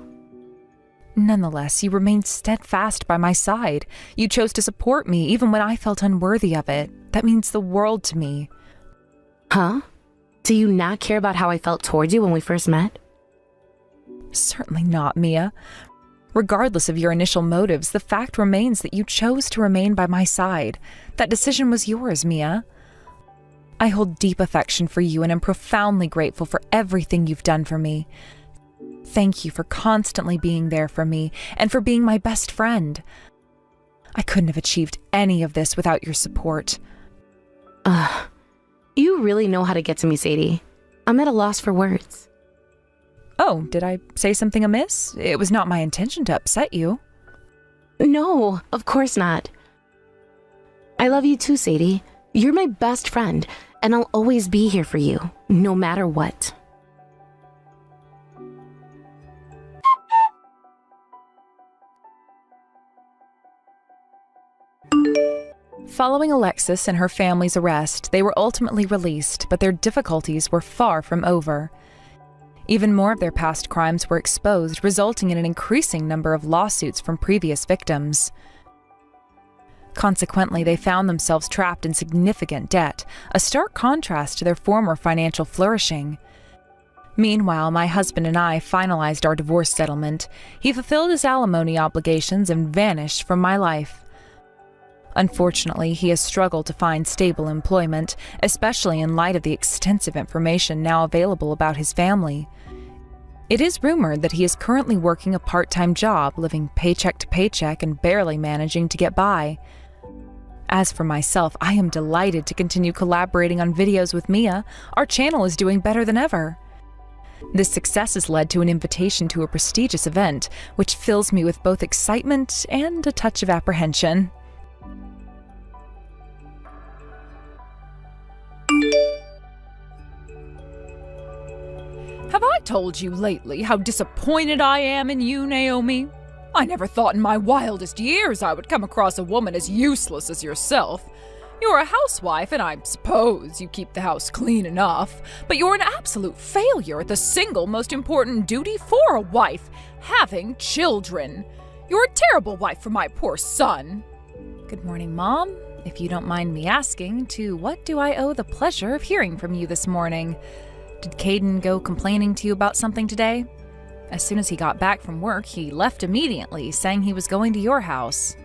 [SPEAKER 2] Nonetheless, you remained steadfast by my side. You chose to support me even when I felt unworthy of it. That means the world to me.
[SPEAKER 1] Huh? Do you not care about how I felt towards you when we first met?
[SPEAKER 2] Certainly not, Mia. Regardless of your initial motives, the fact remains that you chose to remain by my side. That decision was yours, Mia. I hold deep affection for you and am profoundly grateful for everything you've done for me. Thank you for constantly being there for me and for being my best friend. I couldn't have achieved any of this without your support.
[SPEAKER 1] You really know how to get to me, Sadie. I'm at a loss for words.
[SPEAKER 2] Oh, did I say something amiss? It was not my intention to upset you.
[SPEAKER 1] No, of course not. I love you too, Sadie. You're my best friend, and I'll always be here for you, no matter what.
[SPEAKER 2] Following Alexis and her family's arrest, they were ultimately released, but their difficulties were far from over. Even more of their past crimes were exposed, resulting in an increasing number of lawsuits from previous victims. Consequently, they found themselves trapped in significant debt, a stark contrast to their former financial flourishing. Meanwhile, my husband and I finalized our divorce settlement. He fulfilled his alimony obligations and vanished from my life. Unfortunately, he has struggled to find stable employment, especially in light of the extensive information now available about his family. It is rumored that he is currently working a part-time job, living paycheck to paycheck and barely managing to get by. As for myself, I am delighted to continue collaborating on videos with Mia. Our channel is doing better than ever. This success has led to an invitation to a prestigious event, which fills me with both excitement and a touch of apprehension.
[SPEAKER 4] Have I told you lately how disappointed I am in you, Naomi? I never thought in my wildest years I would come across a woman as useless as yourself. You're a housewife, and I suppose you keep the house clean enough, but you're an absolute failure at the single most important duty for a wife, having children. You're a terrible wife for my poor son.
[SPEAKER 2] Good morning, Mom. If you don't mind me asking, to what do I owe the pleasure of hearing from you this morning? Did Caden go complaining to you about something today? As soon as he got back from work, he left immediately, saying he was going to your house.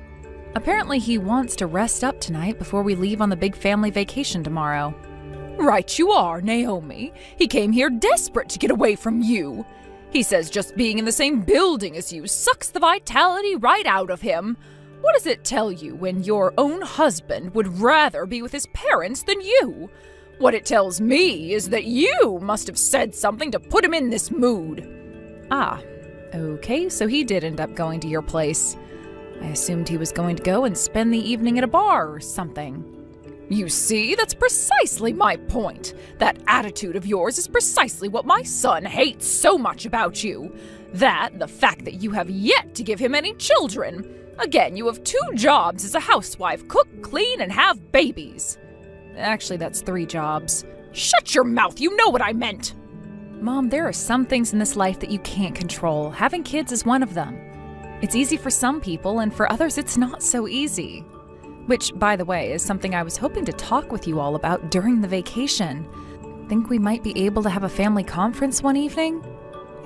[SPEAKER 2] Apparently he wants to rest up tonight before we leave on the big family vacation tomorrow.
[SPEAKER 4] Right you are, Naomi. He came here desperate to get away from you. He says just being in the same building as you sucks the vitality right out of him. What does it tell you when your own husband would rather be with his parents than you? What it tells me is that you must have said something to put him in this mood.
[SPEAKER 2] Ah, okay, so he did end up going to your place. I assumed he was going to go and spend the evening at a bar or something.
[SPEAKER 4] You see, that's precisely my point. That attitude of yours is precisely what my son hates so much about you. That, and the fact that you have yet to give him any children. Again, you have 2 jobs as a housewife: cook, clean, and have babies.
[SPEAKER 2] Actually, that's 3 jobs.
[SPEAKER 4] Shut your mouth, you know what I meant.
[SPEAKER 2] Mom, there are some things in this life that you can't control. Having kids is one of them. It's easy for some people, and for others it's not so easy. Which, by the way, is something I was hoping to talk with you all about during the vacation. Think we might be able to have a family conference one evening?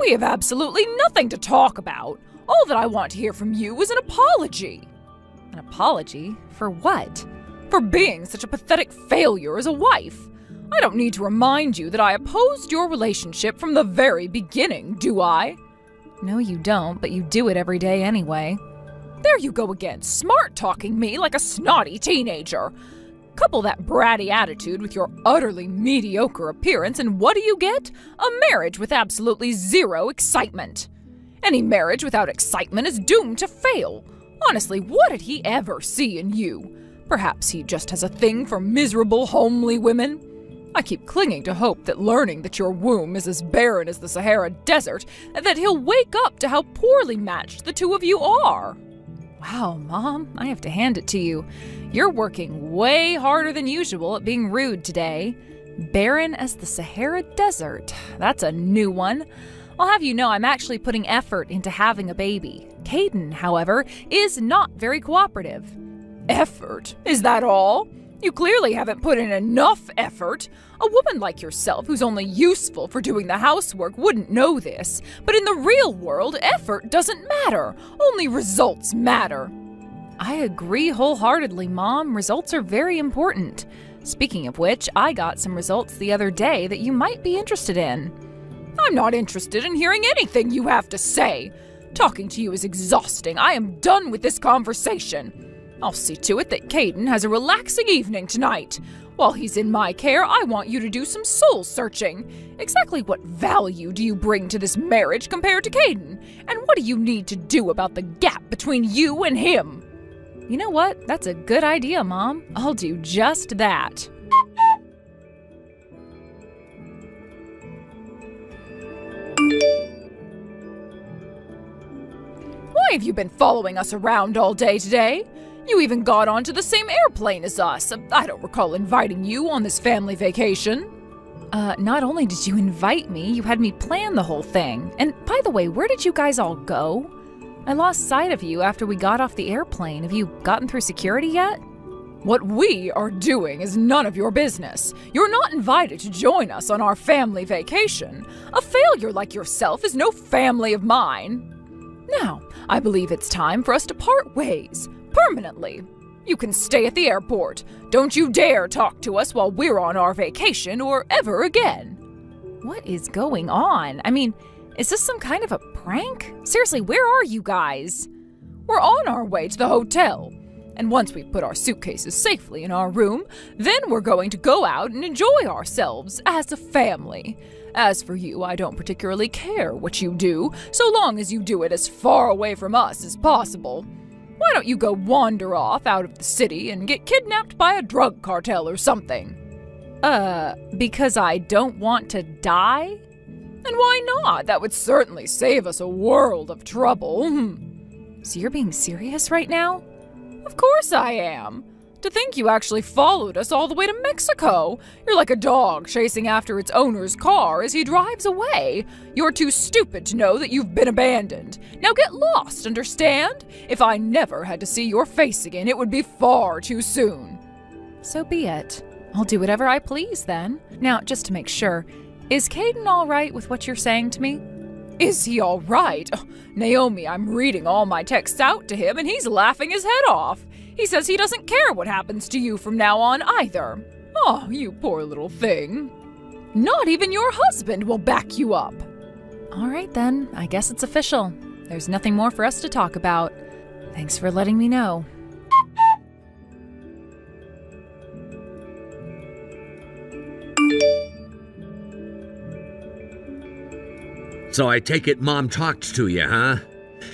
[SPEAKER 4] We have absolutely nothing to talk about. All that I want to hear from you is an apology.
[SPEAKER 2] An apology? For what?
[SPEAKER 4] For being such a pathetic failure as a wife. I don't need to remind you that I opposed your relationship from the very beginning, do I?
[SPEAKER 2] No, you don't, but you do it every day anyway.
[SPEAKER 4] There you go again, smart-talking me like a snotty teenager. Couple that bratty attitude with your utterly mediocre appearance, and what do you get? A marriage with absolutely zero excitement. Any marriage without excitement is doomed to fail. Honestly, what did he ever see in you? Perhaps he just has a thing for miserable, homely women. I keep clinging to hope that learning that your womb is as barren as the Sahara Desert, that he'll wake up to how poorly matched the two of you are.
[SPEAKER 2] Wow, Mom, I have to hand it to you. You're working way harder than usual at being rude today. Barren as the Sahara Desert. That's a new one. I'll have you know I'm actually putting effort into having a baby. Caden, however, is not very cooperative.
[SPEAKER 4] Effort? Is that all? You clearly haven't put in enough effort. A woman like yourself, who's only useful for doing the housework, wouldn't know this. But in the real world, effort doesn't matter. Only results matter.
[SPEAKER 2] I agree wholeheartedly, Mom. Results are very important. Speaking of which, I got some results the other day that you might be interested in.
[SPEAKER 4] I'm not interested in hearing anything you have to say. Talking to you is exhausting. I am done with this conversation. I'll see to it that Caden has a relaxing evening tonight. While he's in my care, I want you to do some soul searching. Exactly what value do you bring to this marriage compared to Caden? And what do you need to do about the gap between you and him?
[SPEAKER 2] You know what? That's a good idea, Mom. I'll do just that.
[SPEAKER 4] Why have you been following us around all day today? You even got onto the same airplane as us. I don't recall inviting you on this family vacation.
[SPEAKER 2] Not only did you invite me, you had me plan the whole thing. And by the way, where did you guys all go? I lost sight of you after we got off the airplane. Have you gotten through security yet?
[SPEAKER 4] What we are doing is none of your business. You're not invited to join us on our family vacation. A failure like yourself is no family of mine. Now, I believe it's time for us to part ways. Permanently. You can stay at the airport. Don't you dare talk to us while we're on our vacation or ever again.
[SPEAKER 2] What is going on? I mean, is this some kind of a prank? Seriously, where are you guys?
[SPEAKER 4] We're on our way to the hotel. And once we've put our suitcases safely in our room, then we're going to go out and enjoy ourselves as a family. As for you, I don't particularly care what you do, so long as you do it as far away from us as possible. Why don't you go wander off out of the city and get kidnapped by a drug cartel or something?
[SPEAKER 2] Because I don't want to die?
[SPEAKER 4] And why not? That would certainly save us a world of trouble.
[SPEAKER 2] So you're being serious right now?
[SPEAKER 4] Of course I am. To think you actually followed us all the way to Mexico. You're like a dog chasing after its owner's car as he drives away. You're too stupid to know that you've been abandoned. Now get lost, understand? If I never had to see your face again, it would be far too soon.
[SPEAKER 2] So be it. I'll do whatever I please then. Now, just to make sure, is Caden all right with what you're saying to me?
[SPEAKER 4] Is he all right? Oh, Naomi, I'm reading all my texts out to him and he's laughing his head off. He says he doesn't care what happens to you from now on either. Oh, you poor little thing. Not even your husband will back you up.
[SPEAKER 2] All right then, I guess it's official. There's nothing more for us to talk about. Thanks for letting me know.
[SPEAKER 5] So I take it Mom talked to you, huh?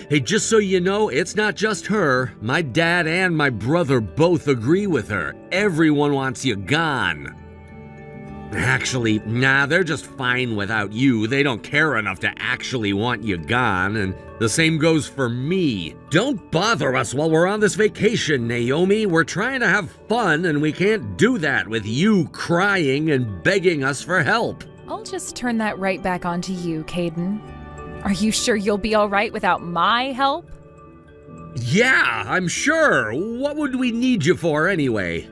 [SPEAKER 5] Hey, just so you know, it's not just her. My dad and my brother both agree with her. Everyone wants you gone. Actually, nah, they're just fine without you. They don't care enough to actually want you gone, and the same goes for me. Don't bother us while we're on this vacation, Naomi. We're trying to have fun, and we can't do that with you crying and begging us for help.
[SPEAKER 2] I'll just turn that right back onto you, Caden. Are you sure you'll be all right without my help?
[SPEAKER 5] Yeah, I'm sure. What would we need you for anyway?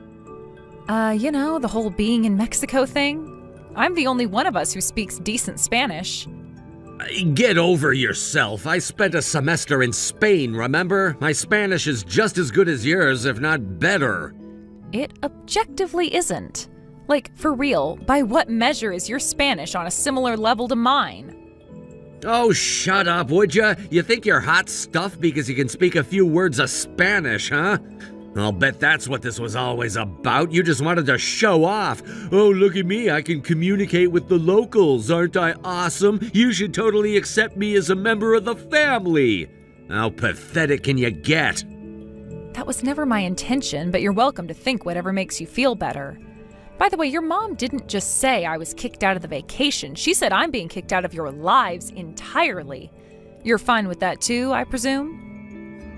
[SPEAKER 2] The whole being in Mexico thing. I'm the only one of us who speaks decent Spanish.
[SPEAKER 5] Get over yourself. I spent a semester in Spain, remember? My Spanish is just as good as yours, if not better.
[SPEAKER 2] It objectively isn't. Like, for real, by what measure is your Spanish on a similar level to mine?
[SPEAKER 5] Oh, shut up, would ya? You think you're hot stuff because you can speak a few words of Spanish, huh? I'll bet that's what this was always about. You just wanted to show off. Oh, look at me, I can communicate with the locals. Aren't I awesome? You should totally accept me as a member of the family. How pathetic can you get?
[SPEAKER 2] That was never my intention, but you're welcome to think whatever makes you feel better. By the way, your mom didn't just say I was kicked out of the vacation. She said I'm being kicked out of your lives entirely. You're fine with that too, I presume?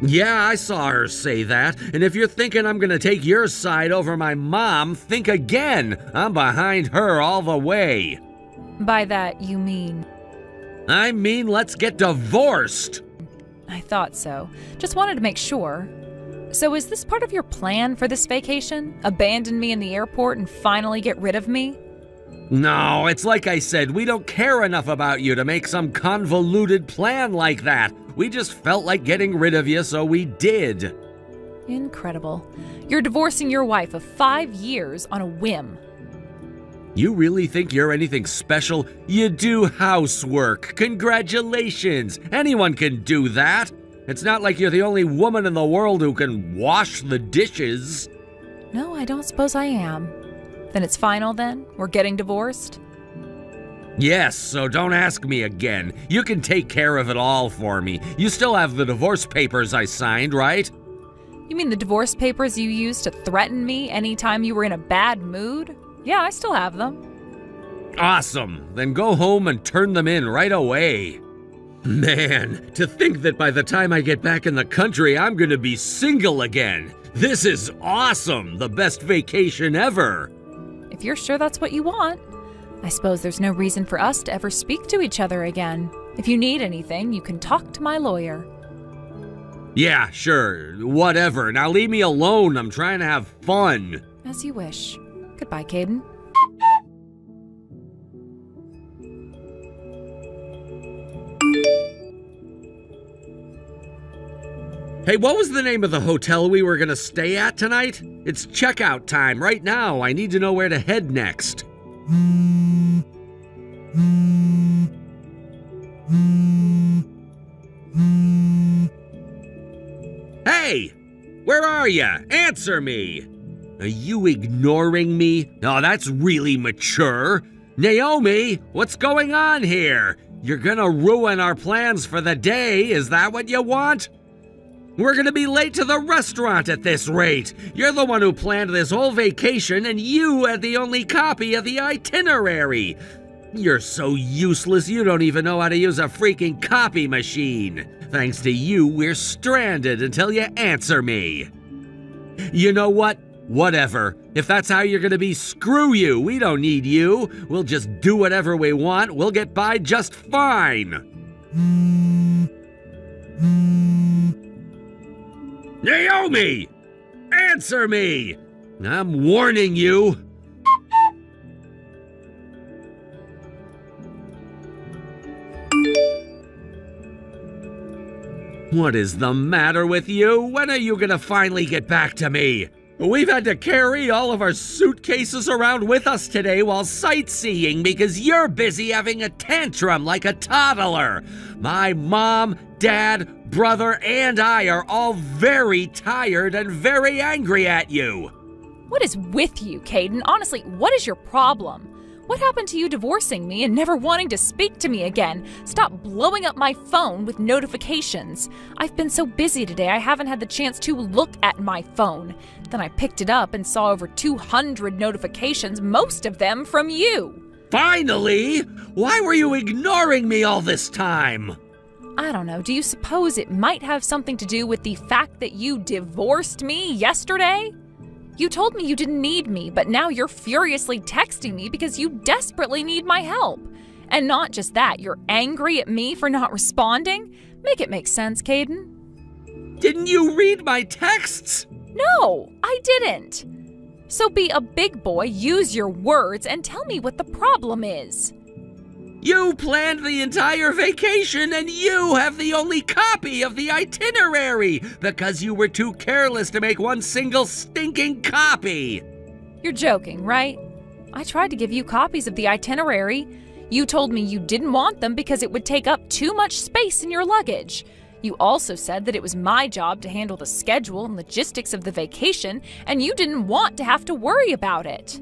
[SPEAKER 5] Yeah, I saw her say that, and if you're thinking I'm gonna take your side over my mom, think again. I'm behind her all the way.
[SPEAKER 2] By that, you mean?
[SPEAKER 5] I mean, let's get divorced.
[SPEAKER 2] I thought so. Just wanted to make sure. So is this part of your plan for this vacation? Abandon me in the airport and finally get rid of me?
[SPEAKER 5] No, it's like I said, we don't care enough about you to make some convoluted plan like that. We just felt like getting rid of you, so we did.
[SPEAKER 2] Incredible. You're divorcing your wife of 5 years on a whim.
[SPEAKER 5] You really think you're anything special? You do housework. Congratulations. Anyone can do that. It's not like you're the only woman in the world who can wash the dishes.
[SPEAKER 2] No, I don't suppose I am. Then it's final then? We're getting divorced?
[SPEAKER 5] Yes, so don't ask me again. You can take care of it all for me. You still have the divorce papers I signed, right?
[SPEAKER 2] You mean the divorce papers you used to threaten me anytime you were in a bad mood? Yeah, I still have them.
[SPEAKER 5] Awesome. Then go home and turn them in right away. Man, to think that by the time I get back in the country, I'm gonna be single again. This is awesome. The best vacation ever.
[SPEAKER 2] If you're sure that's what you want, I suppose there's no reason for us to ever speak to each other again. If you need anything, you can talk to my lawyer.
[SPEAKER 5] Yeah, sure. Whatever. Now leave me alone. I'm trying to have fun.
[SPEAKER 2] As you wish. Goodbye, Caden.
[SPEAKER 5] Hey, what was the name of the hotel we were gonna stay at tonight? It's checkout time right now. I need to know where to head next. Hey! Where are you? Answer me! Are you ignoring me? Oh, that's really mature. Naomi, what's going on here? You're gonna ruin our plans for the day. Is that what you want? We're gonna be late to the restaurant at this rate. You're the one who planned this whole vacation, and you had the only copy of the itinerary. You're so useless, you don't even know how to use a freaking copy machine. Thanks to you, we're stranded until you answer me. You know what? Whatever. If that's how you're gonna be, screw you. We don't need you. We'll just do whatever we want. We'll get by just fine. Naomi! Answer me! I'm warning you. What is the matter with you? When are you gonna finally get back to me? We've had to carry all of our suitcases around with us today while sightseeing because you're busy having a tantrum like a toddler. My mom, dad, brother, and I are all very tired and very angry at you.
[SPEAKER 2] What is with you, Caden? Honestly, what is your problem? What happened to you divorcing me and never wanting to speak to me again? Stop blowing up my phone with notifications. I've been so busy today, I haven't had the chance to look at my phone. Then I picked it up and saw over 200 notifications, most of them from you.
[SPEAKER 5] Finally? Why were you ignoring me all this time?
[SPEAKER 2] I don't know. Do you suppose it might have something to do with the fact that you divorced me yesterday? You told me you didn't need me, but now you're furiously texting me because you desperately need my help. And not just that, you're angry at me for not responding? Make it make sense, Caden.
[SPEAKER 5] Didn't you read my texts?
[SPEAKER 2] No, I didn't. So be a big boy, use your words, and tell me what the problem is.
[SPEAKER 5] You planned the entire vacation and you have the only copy of the itinerary because you were too careless to make one single stinking copy.
[SPEAKER 2] You're joking, right? I tried to give you copies of the itinerary. You told me you didn't want them because it would take up too much space in your luggage. You also said that it was my job to handle the schedule and logistics of the vacation, and you didn't want to have to worry about it.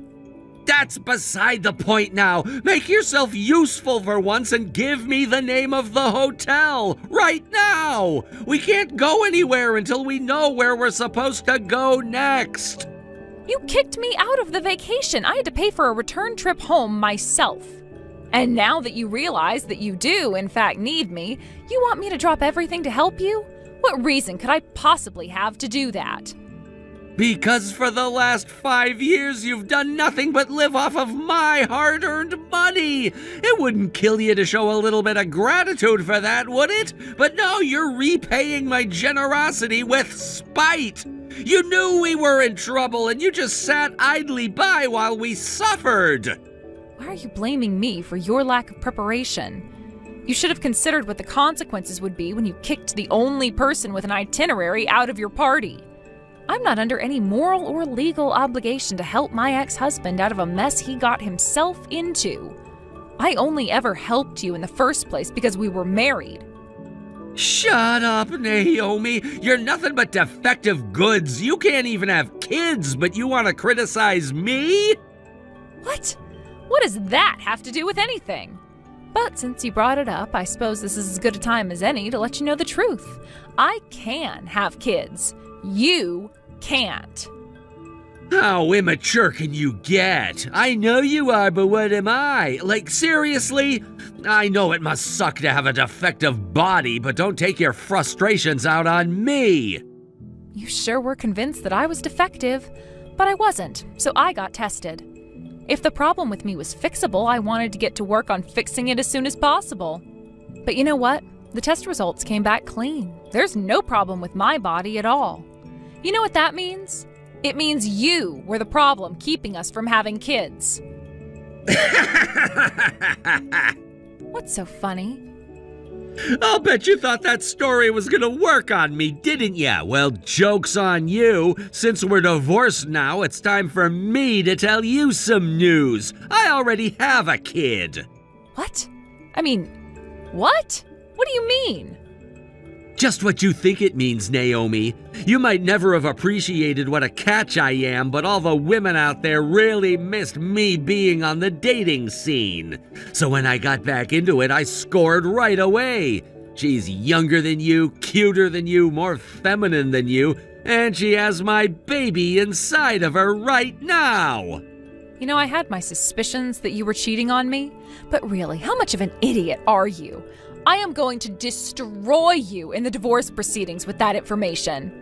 [SPEAKER 5] That's beside the point now. Make yourself useful for once and give me the name of the hotel right now. We can't go anywhere until we know where we're supposed to go next.
[SPEAKER 2] You kicked me out of the vacation. I had to pay for a return trip home myself. And now that you realize that you do, in fact, need me, you want me to drop everything to help you? What reason could I possibly have to do that?
[SPEAKER 5] Because for the last 5 years, you've done nothing but live off of my hard-earned money. It wouldn't kill you to show a little bit of gratitude for that, would it? But no, you're repaying my generosity with spite. You knew we were in trouble, and you just sat idly by while we suffered.
[SPEAKER 2] Why are you blaming me for your lack of preparation? You should have considered what the consequences would be when you kicked the only person with an itinerary out of your party. I'm not under any moral or legal obligation to help my ex-husband out of a mess he got himself into. I only ever helped you in the first place because we were married.
[SPEAKER 5] Shut up, Naomi. You're nothing but defective goods. You can't even have kids, but you want to criticize me?
[SPEAKER 2] What? What does that have to do with anything? But since you brought it up, I suppose this is as good a time as any to let you know the truth. I can have kids. You can't.
[SPEAKER 5] How immature can you get? I know you are, but what am I? Like, seriously? I know it must suck to have a defective body, but don't take your frustrations out on me.
[SPEAKER 2] You sure were convinced that I was defective, but I wasn't, so I got tested. If the problem with me was fixable, I wanted to get to work on fixing it as soon as possible. But you know what? The test results came back clean. There's no problem with my body at all. You know what that means? It means you were the problem keeping us from having kids. What's so funny?
[SPEAKER 5] I'll bet you thought that story was gonna work on me, didn't ya? Well, joke's on you. Since we're divorced now, it's time for me to tell you some news. I already have a kid.
[SPEAKER 2] What? I mean, what? What do you mean?
[SPEAKER 5] Just what you think it means, Naomi. You might never have appreciated what a catch I am, but all the women out there really missed me being on the dating scene. So when I got back into it, I scored right away. She's younger than you, cuter than you, more feminine than you, and she has my baby inside of her right now.
[SPEAKER 2] You know, I had my suspicions that you were cheating on me, but really, how much of an idiot are you? I am going to destroy you in the divorce proceedings with that information.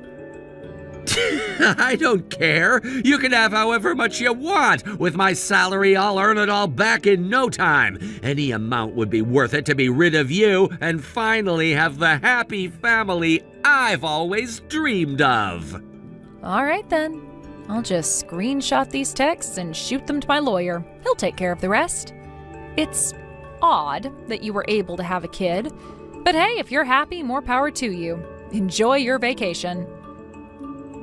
[SPEAKER 5] I don't care. You can have however much you want. With my salary, I'll earn it all back in no time. Any amount would be worth it to be rid of you and finally have the happy family I've always dreamed of.
[SPEAKER 2] All right, then. I'll just screenshot these texts and shoot them to my lawyer. He'll take care of the rest. It's odd that you were able to have a kid, but hey, if you're happy, more power to you. Enjoy your vacation.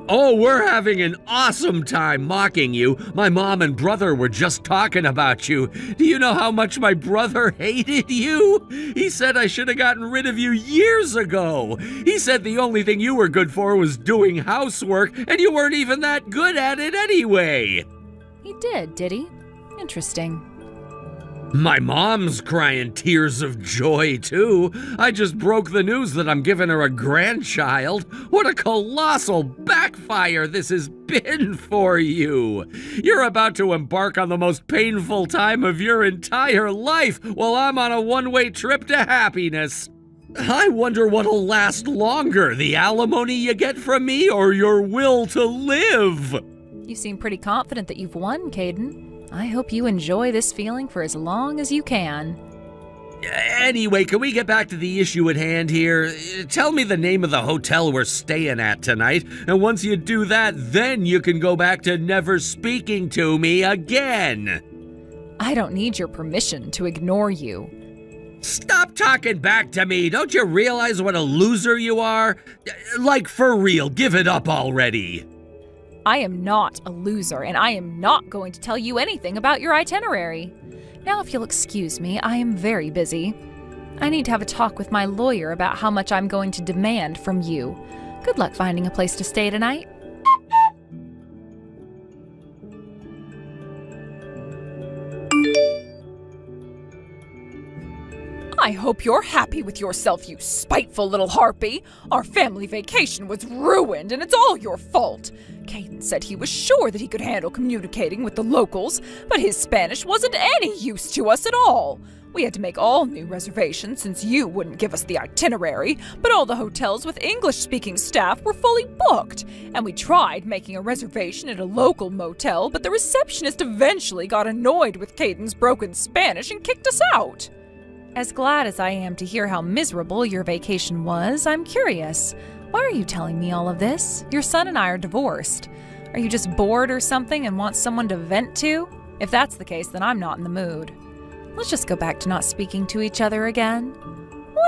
[SPEAKER 5] Oh, we're having an awesome time mocking you. My mom and brother were just talking about you. Do you know how much my brother hated you? He said I should have gotten rid of you years ago. He said the only thing you were good for was doing housework, and you weren't even that good at it anyway.
[SPEAKER 2] He did he? Interesting.
[SPEAKER 5] My mom's crying tears of joy, too. I just broke the news that I'm giving her a grandchild. What a colossal backfire this has been for you. You're about to embark on the most painful time of your entire life while I'm on a one-way trip to happiness. I wonder what'll last longer, the alimony you get from me or your will to live?
[SPEAKER 2] You seem pretty confident that you've won, Caden. I hope you enjoy this feeling for as long as you can.
[SPEAKER 5] Anyway, can we get back to the issue at hand here? Tell me the name of the hotel we're staying at tonight, and once you do that, then you can go back to never speaking to me again.
[SPEAKER 2] I don't need your permission to ignore you.
[SPEAKER 5] Stop talking back to me. Don't you realize what a loser you are? Like, for real, give it up already.
[SPEAKER 2] I am not a loser, and I am not going to tell you anything about your itinerary. Now, if you'll excuse me, I am very busy. I need to have a talk with my lawyer about how much I'm going to demand from you. Good luck finding a place to stay tonight.
[SPEAKER 4] I hope you're happy with yourself, you spiteful little harpy. Our family vacation was ruined, and it's all your fault. Caden said he was sure that he could handle communicating with the locals, but his Spanish wasn't any use to us at all. We had to make all new reservations since you wouldn't give us the itinerary, but all the hotels with English-speaking staff were fully booked, and we tried making a reservation at a local motel, but the receptionist eventually got annoyed with Caden's broken Spanish and kicked us out.
[SPEAKER 2] As glad as I am to hear how miserable your vacation was, I'm curious. Why are you telling me all of this? Your son and I are divorced. Are you just bored or something and want someone to vent to? If that's the case, then I'm not in the mood. Let's just go back to not speaking to each other again.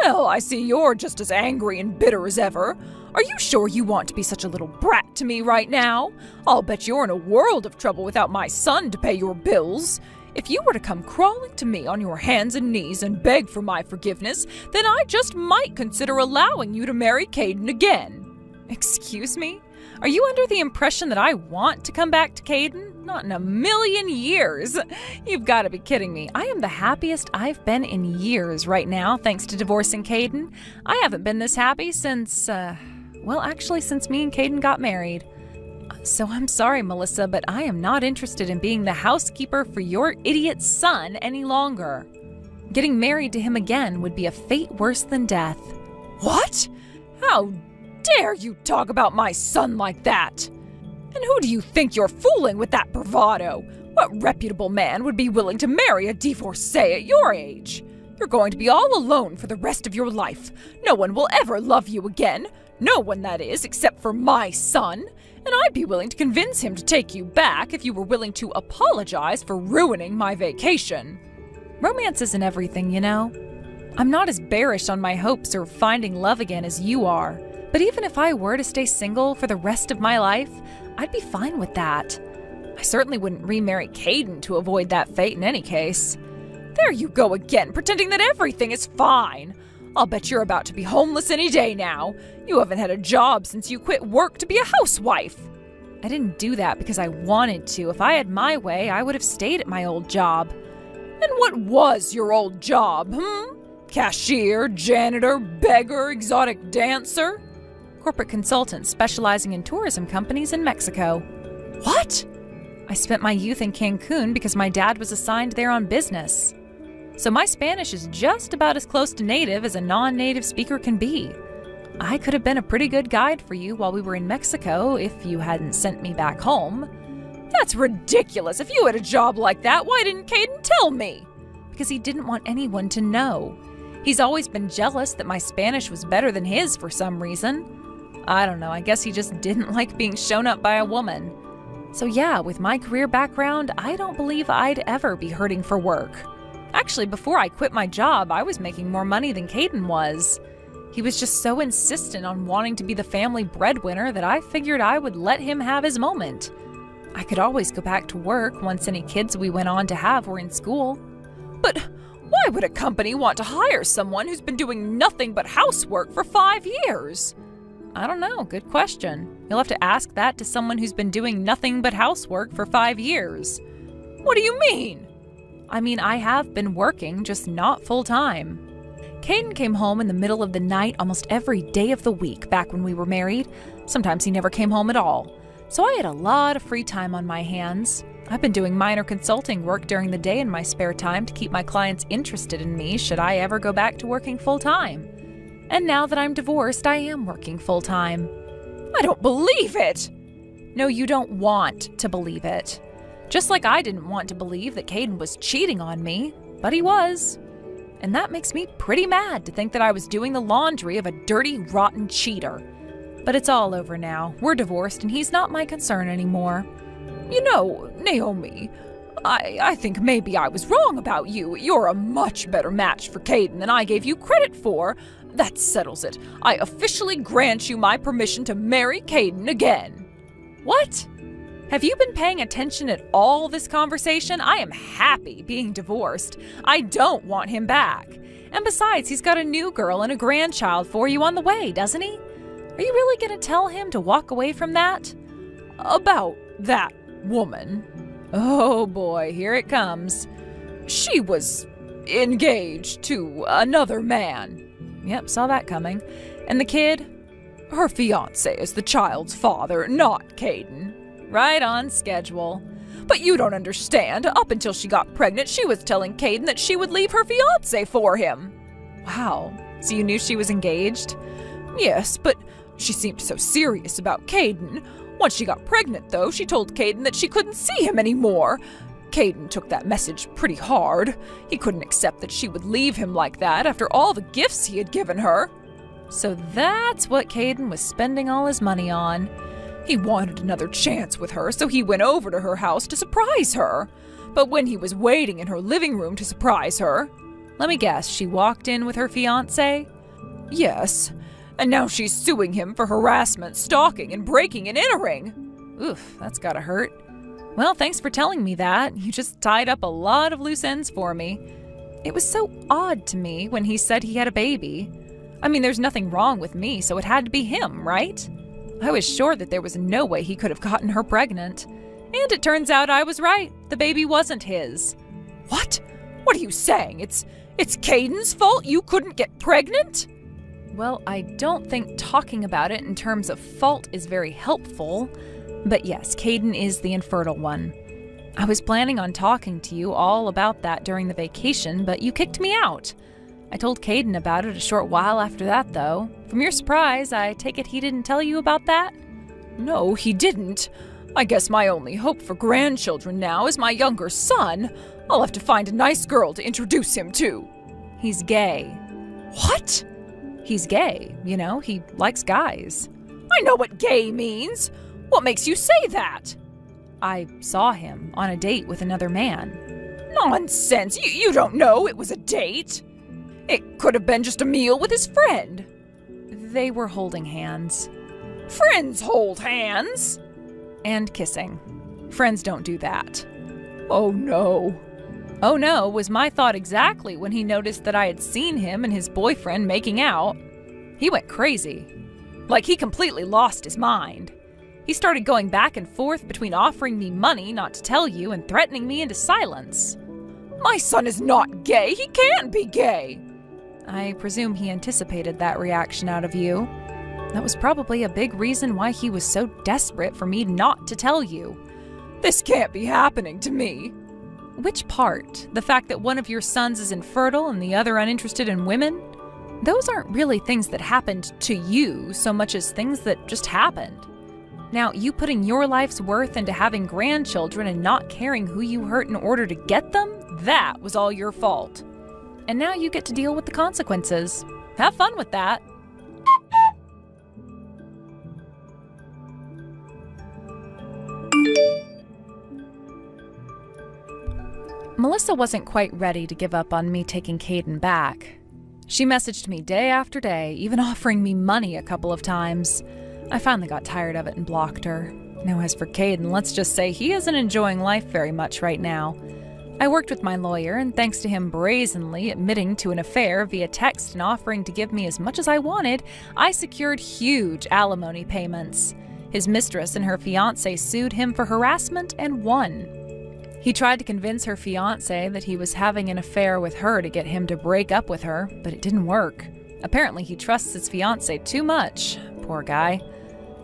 [SPEAKER 4] Well, I see you're just as angry and bitter as ever. Are you sure you want to be such a little brat to me right now? I'll bet you're in a world of trouble without my son to pay your bills. If you were to come crawling to me on your hands and knees and beg for my forgiveness, then I just might consider allowing you to marry Caden again.
[SPEAKER 2] Excuse me? Are you under the impression that I want to come back to Caden? Not in a million years. You've got to be kidding me. I am the happiest I've been in years right now, thanks to divorcing Caden. I haven't been this happy since, since me and Caden got married. So I'm sorry, Melissa, but I am not interested in being the housekeeper for your idiot son any longer. Getting married to him again would be a fate worse than death.
[SPEAKER 4] What? How dare you talk about my son like that? And who do you think you're fooling with that bravado? What reputable man would be willing to marry a divorcee at your age? You're going to be all alone for the rest of your life. No one will ever love you again. No one, that is, except for my son. And I'd be willing to convince him to take you back if you were willing to apologize for ruining my vacation.
[SPEAKER 2] Romance isn't everything, you know. I'm not as bearish on my hopes or finding love again as you are. But even if I were to stay single for the rest of my life, I'd be fine with that. I certainly wouldn't remarry Caden to avoid that fate in any case.
[SPEAKER 4] There you go again, pretending that everything is fine. I'll bet you're about to be homeless any day now. You haven't had a job since you quit work to be a housewife.
[SPEAKER 2] I didn't do that because I wanted to. If I had my way, I would have stayed at my old job.
[SPEAKER 4] And what was your old job, Cashier, janitor, beggar, exotic dancer?
[SPEAKER 2] Corporate consultant specializing in tourism companies in Mexico.
[SPEAKER 4] What?
[SPEAKER 2] I spent my youth in Cancun because my dad was assigned there on business. So my Spanish is just about as close to native as a non-native speaker can be. I could have been a pretty good guide for you while we were in Mexico if you hadn't sent me back home.
[SPEAKER 4] That's ridiculous. If you had a job like that, why didn't Caden tell me?
[SPEAKER 2] Because he didn't want anyone to know. He's always been jealous that my Spanish was better than his for some reason. I don't know, I guess he just didn't like being shown up by a woman. So yeah, with my career background, I don't believe I'd ever be hurting for work. Actually, before I quit my job, I was making more money than Caden was. He was just so insistent on wanting to be the family breadwinner that I figured I would let him have his moment. I could always go back to work once any kids we went on to have were in school.
[SPEAKER 4] But why would a company want to hire someone who's been doing nothing but housework for 5 years?
[SPEAKER 2] I don't know, good question. You'll have to ask that to someone who's been doing nothing but housework for 5 years.
[SPEAKER 4] What do you mean?
[SPEAKER 2] I mean, I have been working, just not full-time. Caden came home in the middle of the night almost every day of the week back when we were married. Sometimes he never came home at all. So I had a lot of free time on my hands. I've been doing minor consulting work during the day in my spare time to keep my clients interested in me should I ever go back to working full-time. And now that I'm divorced, I am working full-time.
[SPEAKER 4] I don't believe it!
[SPEAKER 2] No, you don't want to believe it. Just like I didn't want to believe that Caden was cheating on me, but he was. And that makes me pretty mad to think that I was doing the laundry of a dirty, rotten cheater. But it's all over now. We're divorced and he's not my concern anymore.
[SPEAKER 4] You know, Naomi, I think maybe I was wrong about you. You're a much better match for Caden than I gave you credit for. That settles it. I officially grant you my permission to marry Caden again.
[SPEAKER 2] What? Have you been paying attention at all this conversation? I am happy being divorced. I don't want him back. And besides, he's got a new girl and a grandchild for you on the way, doesn't he? Are you really going to tell him to walk away from that?
[SPEAKER 4] About that woman.
[SPEAKER 2] Oh boy, here it comes.
[SPEAKER 4] She was engaged to another man.
[SPEAKER 2] Yep, saw that coming. And the kid?
[SPEAKER 4] Her fiancé is the child's father, not Caden.
[SPEAKER 2] Right on schedule.
[SPEAKER 4] But you don't understand. Up until she got pregnant, she was telling Caden that she would leave her fiancé for him.
[SPEAKER 2] Wow. So you knew she was engaged?
[SPEAKER 4] Yes, but she seemed so serious about Caden. Once she got pregnant, though, she told Caden that she couldn't see him anymore. Caden took that message pretty hard. He couldn't accept that she would leave him like that after all the gifts he had given her.
[SPEAKER 2] So that's what Caden was spending all his money on.
[SPEAKER 4] He wanted another chance with her, so he went over to her house to surprise her. But when he was waiting in her living room to surprise her...
[SPEAKER 2] Let me guess, she walked in with her fiancé?
[SPEAKER 4] Yes. And now she's suing him for harassment, stalking, and breaking and entering.
[SPEAKER 2] Oof, that's gotta hurt. Well, thanks for telling me that. You just tied up a lot of loose ends for me. It was so odd to me when he said he had a baby. I mean, there's nothing wrong with me, so it had to be him, right? I was sure that there was no way he could have gotten her pregnant. And it turns out I was right. The baby wasn't his.
[SPEAKER 4] What? What are you saying? It's Caden's fault you couldn't get pregnant?
[SPEAKER 2] Well, I don't think talking about it in terms of fault is very helpful. But yes, Caden is the infertile one. I was planning on talking to you all about that during the vacation, but you kicked me out. I told Caden about it a short while after that, though. From your surprise, I take it he didn't tell you about that?
[SPEAKER 4] No, he didn't. I guess my only hope for grandchildren now is my younger son. I'll have to find a nice girl to introduce him to.
[SPEAKER 2] He's gay.
[SPEAKER 4] What?
[SPEAKER 2] He's gay, you know, he likes guys.
[SPEAKER 4] I know what gay means. What makes you say that?
[SPEAKER 2] I saw him on a date with another man.
[SPEAKER 4] Nonsense! You don't know it was a date. It could have been just a meal with his friend.
[SPEAKER 2] They were holding hands.
[SPEAKER 4] Friends hold hands?
[SPEAKER 2] And kissing. Friends don't do that.
[SPEAKER 4] Oh no.
[SPEAKER 2] Oh no was my thought exactly when he noticed that I had seen him and his boyfriend making out. He went crazy. Like he completely lost his mind. He started going back and forth between offering me money not to tell you and threatening me into silence.
[SPEAKER 4] My son is not gay. He can't be gay.
[SPEAKER 2] I presume he anticipated that reaction out of you. That was probably a big reason why he was so desperate for me not to tell you.
[SPEAKER 4] This can't be happening to me.
[SPEAKER 2] Which part? The fact that one of your sons is infertile and the other uninterested in women? Those aren't really things that happened to you so much as things that just happened. Now, you putting your life's worth into having grandchildren and not caring who you hurt in order to get them, that was all your fault. And now you get to deal with the consequences. Have fun with that. Melissa wasn't quite ready to give up on me taking Caden back. She messaged me day after day, even offering me money a couple of times. I finally got tired of it and blocked her. Now as for Caden, let's just say he isn't enjoying life very much right now. I worked with my lawyer, and thanks to him brazenly admitting to an affair via text and offering to give me as much as I wanted, I secured huge alimony payments. His mistress and her fiancé sued him for harassment and won. He tried to convince her fiancé that he was having an affair with her to get him to break up with her, but it didn't work. Apparently he trusts his fiancé too much. Poor guy.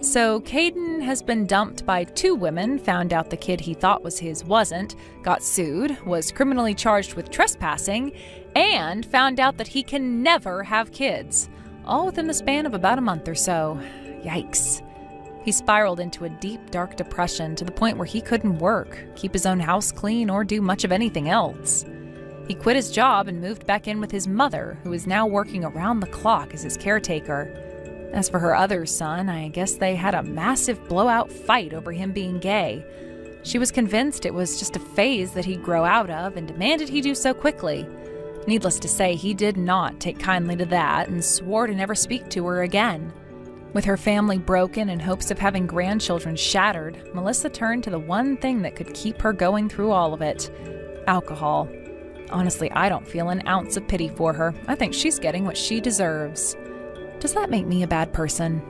[SPEAKER 2] So Caden has been dumped by 2 women, found out the kid he thought was his wasn't, got sued, was criminally charged with trespassing, and found out that he can never have kids. All within the span of about a month or so. Yikes. He spiraled into a deep, dark depression to the point where he couldn't work, keep his own house clean, or do much of anything else. He quit his job and moved back in with his mother, who is now working around the clock as his caretaker. As for her other son, I guess they had a massive blowout fight over him being gay. She was convinced it was just a phase that he'd grow out of and demanded he do so quickly. Needless to say, he did not take kindly to that and swore to never speak to her again. With her family broken and hopes of having grandchildren shattered, Melissa turned to the one thing that could keep her going through all of it: alcohol. Honestly, I don't feel an ounce of pity for her. I think she's getting what she deserves. Does that make me a bad person?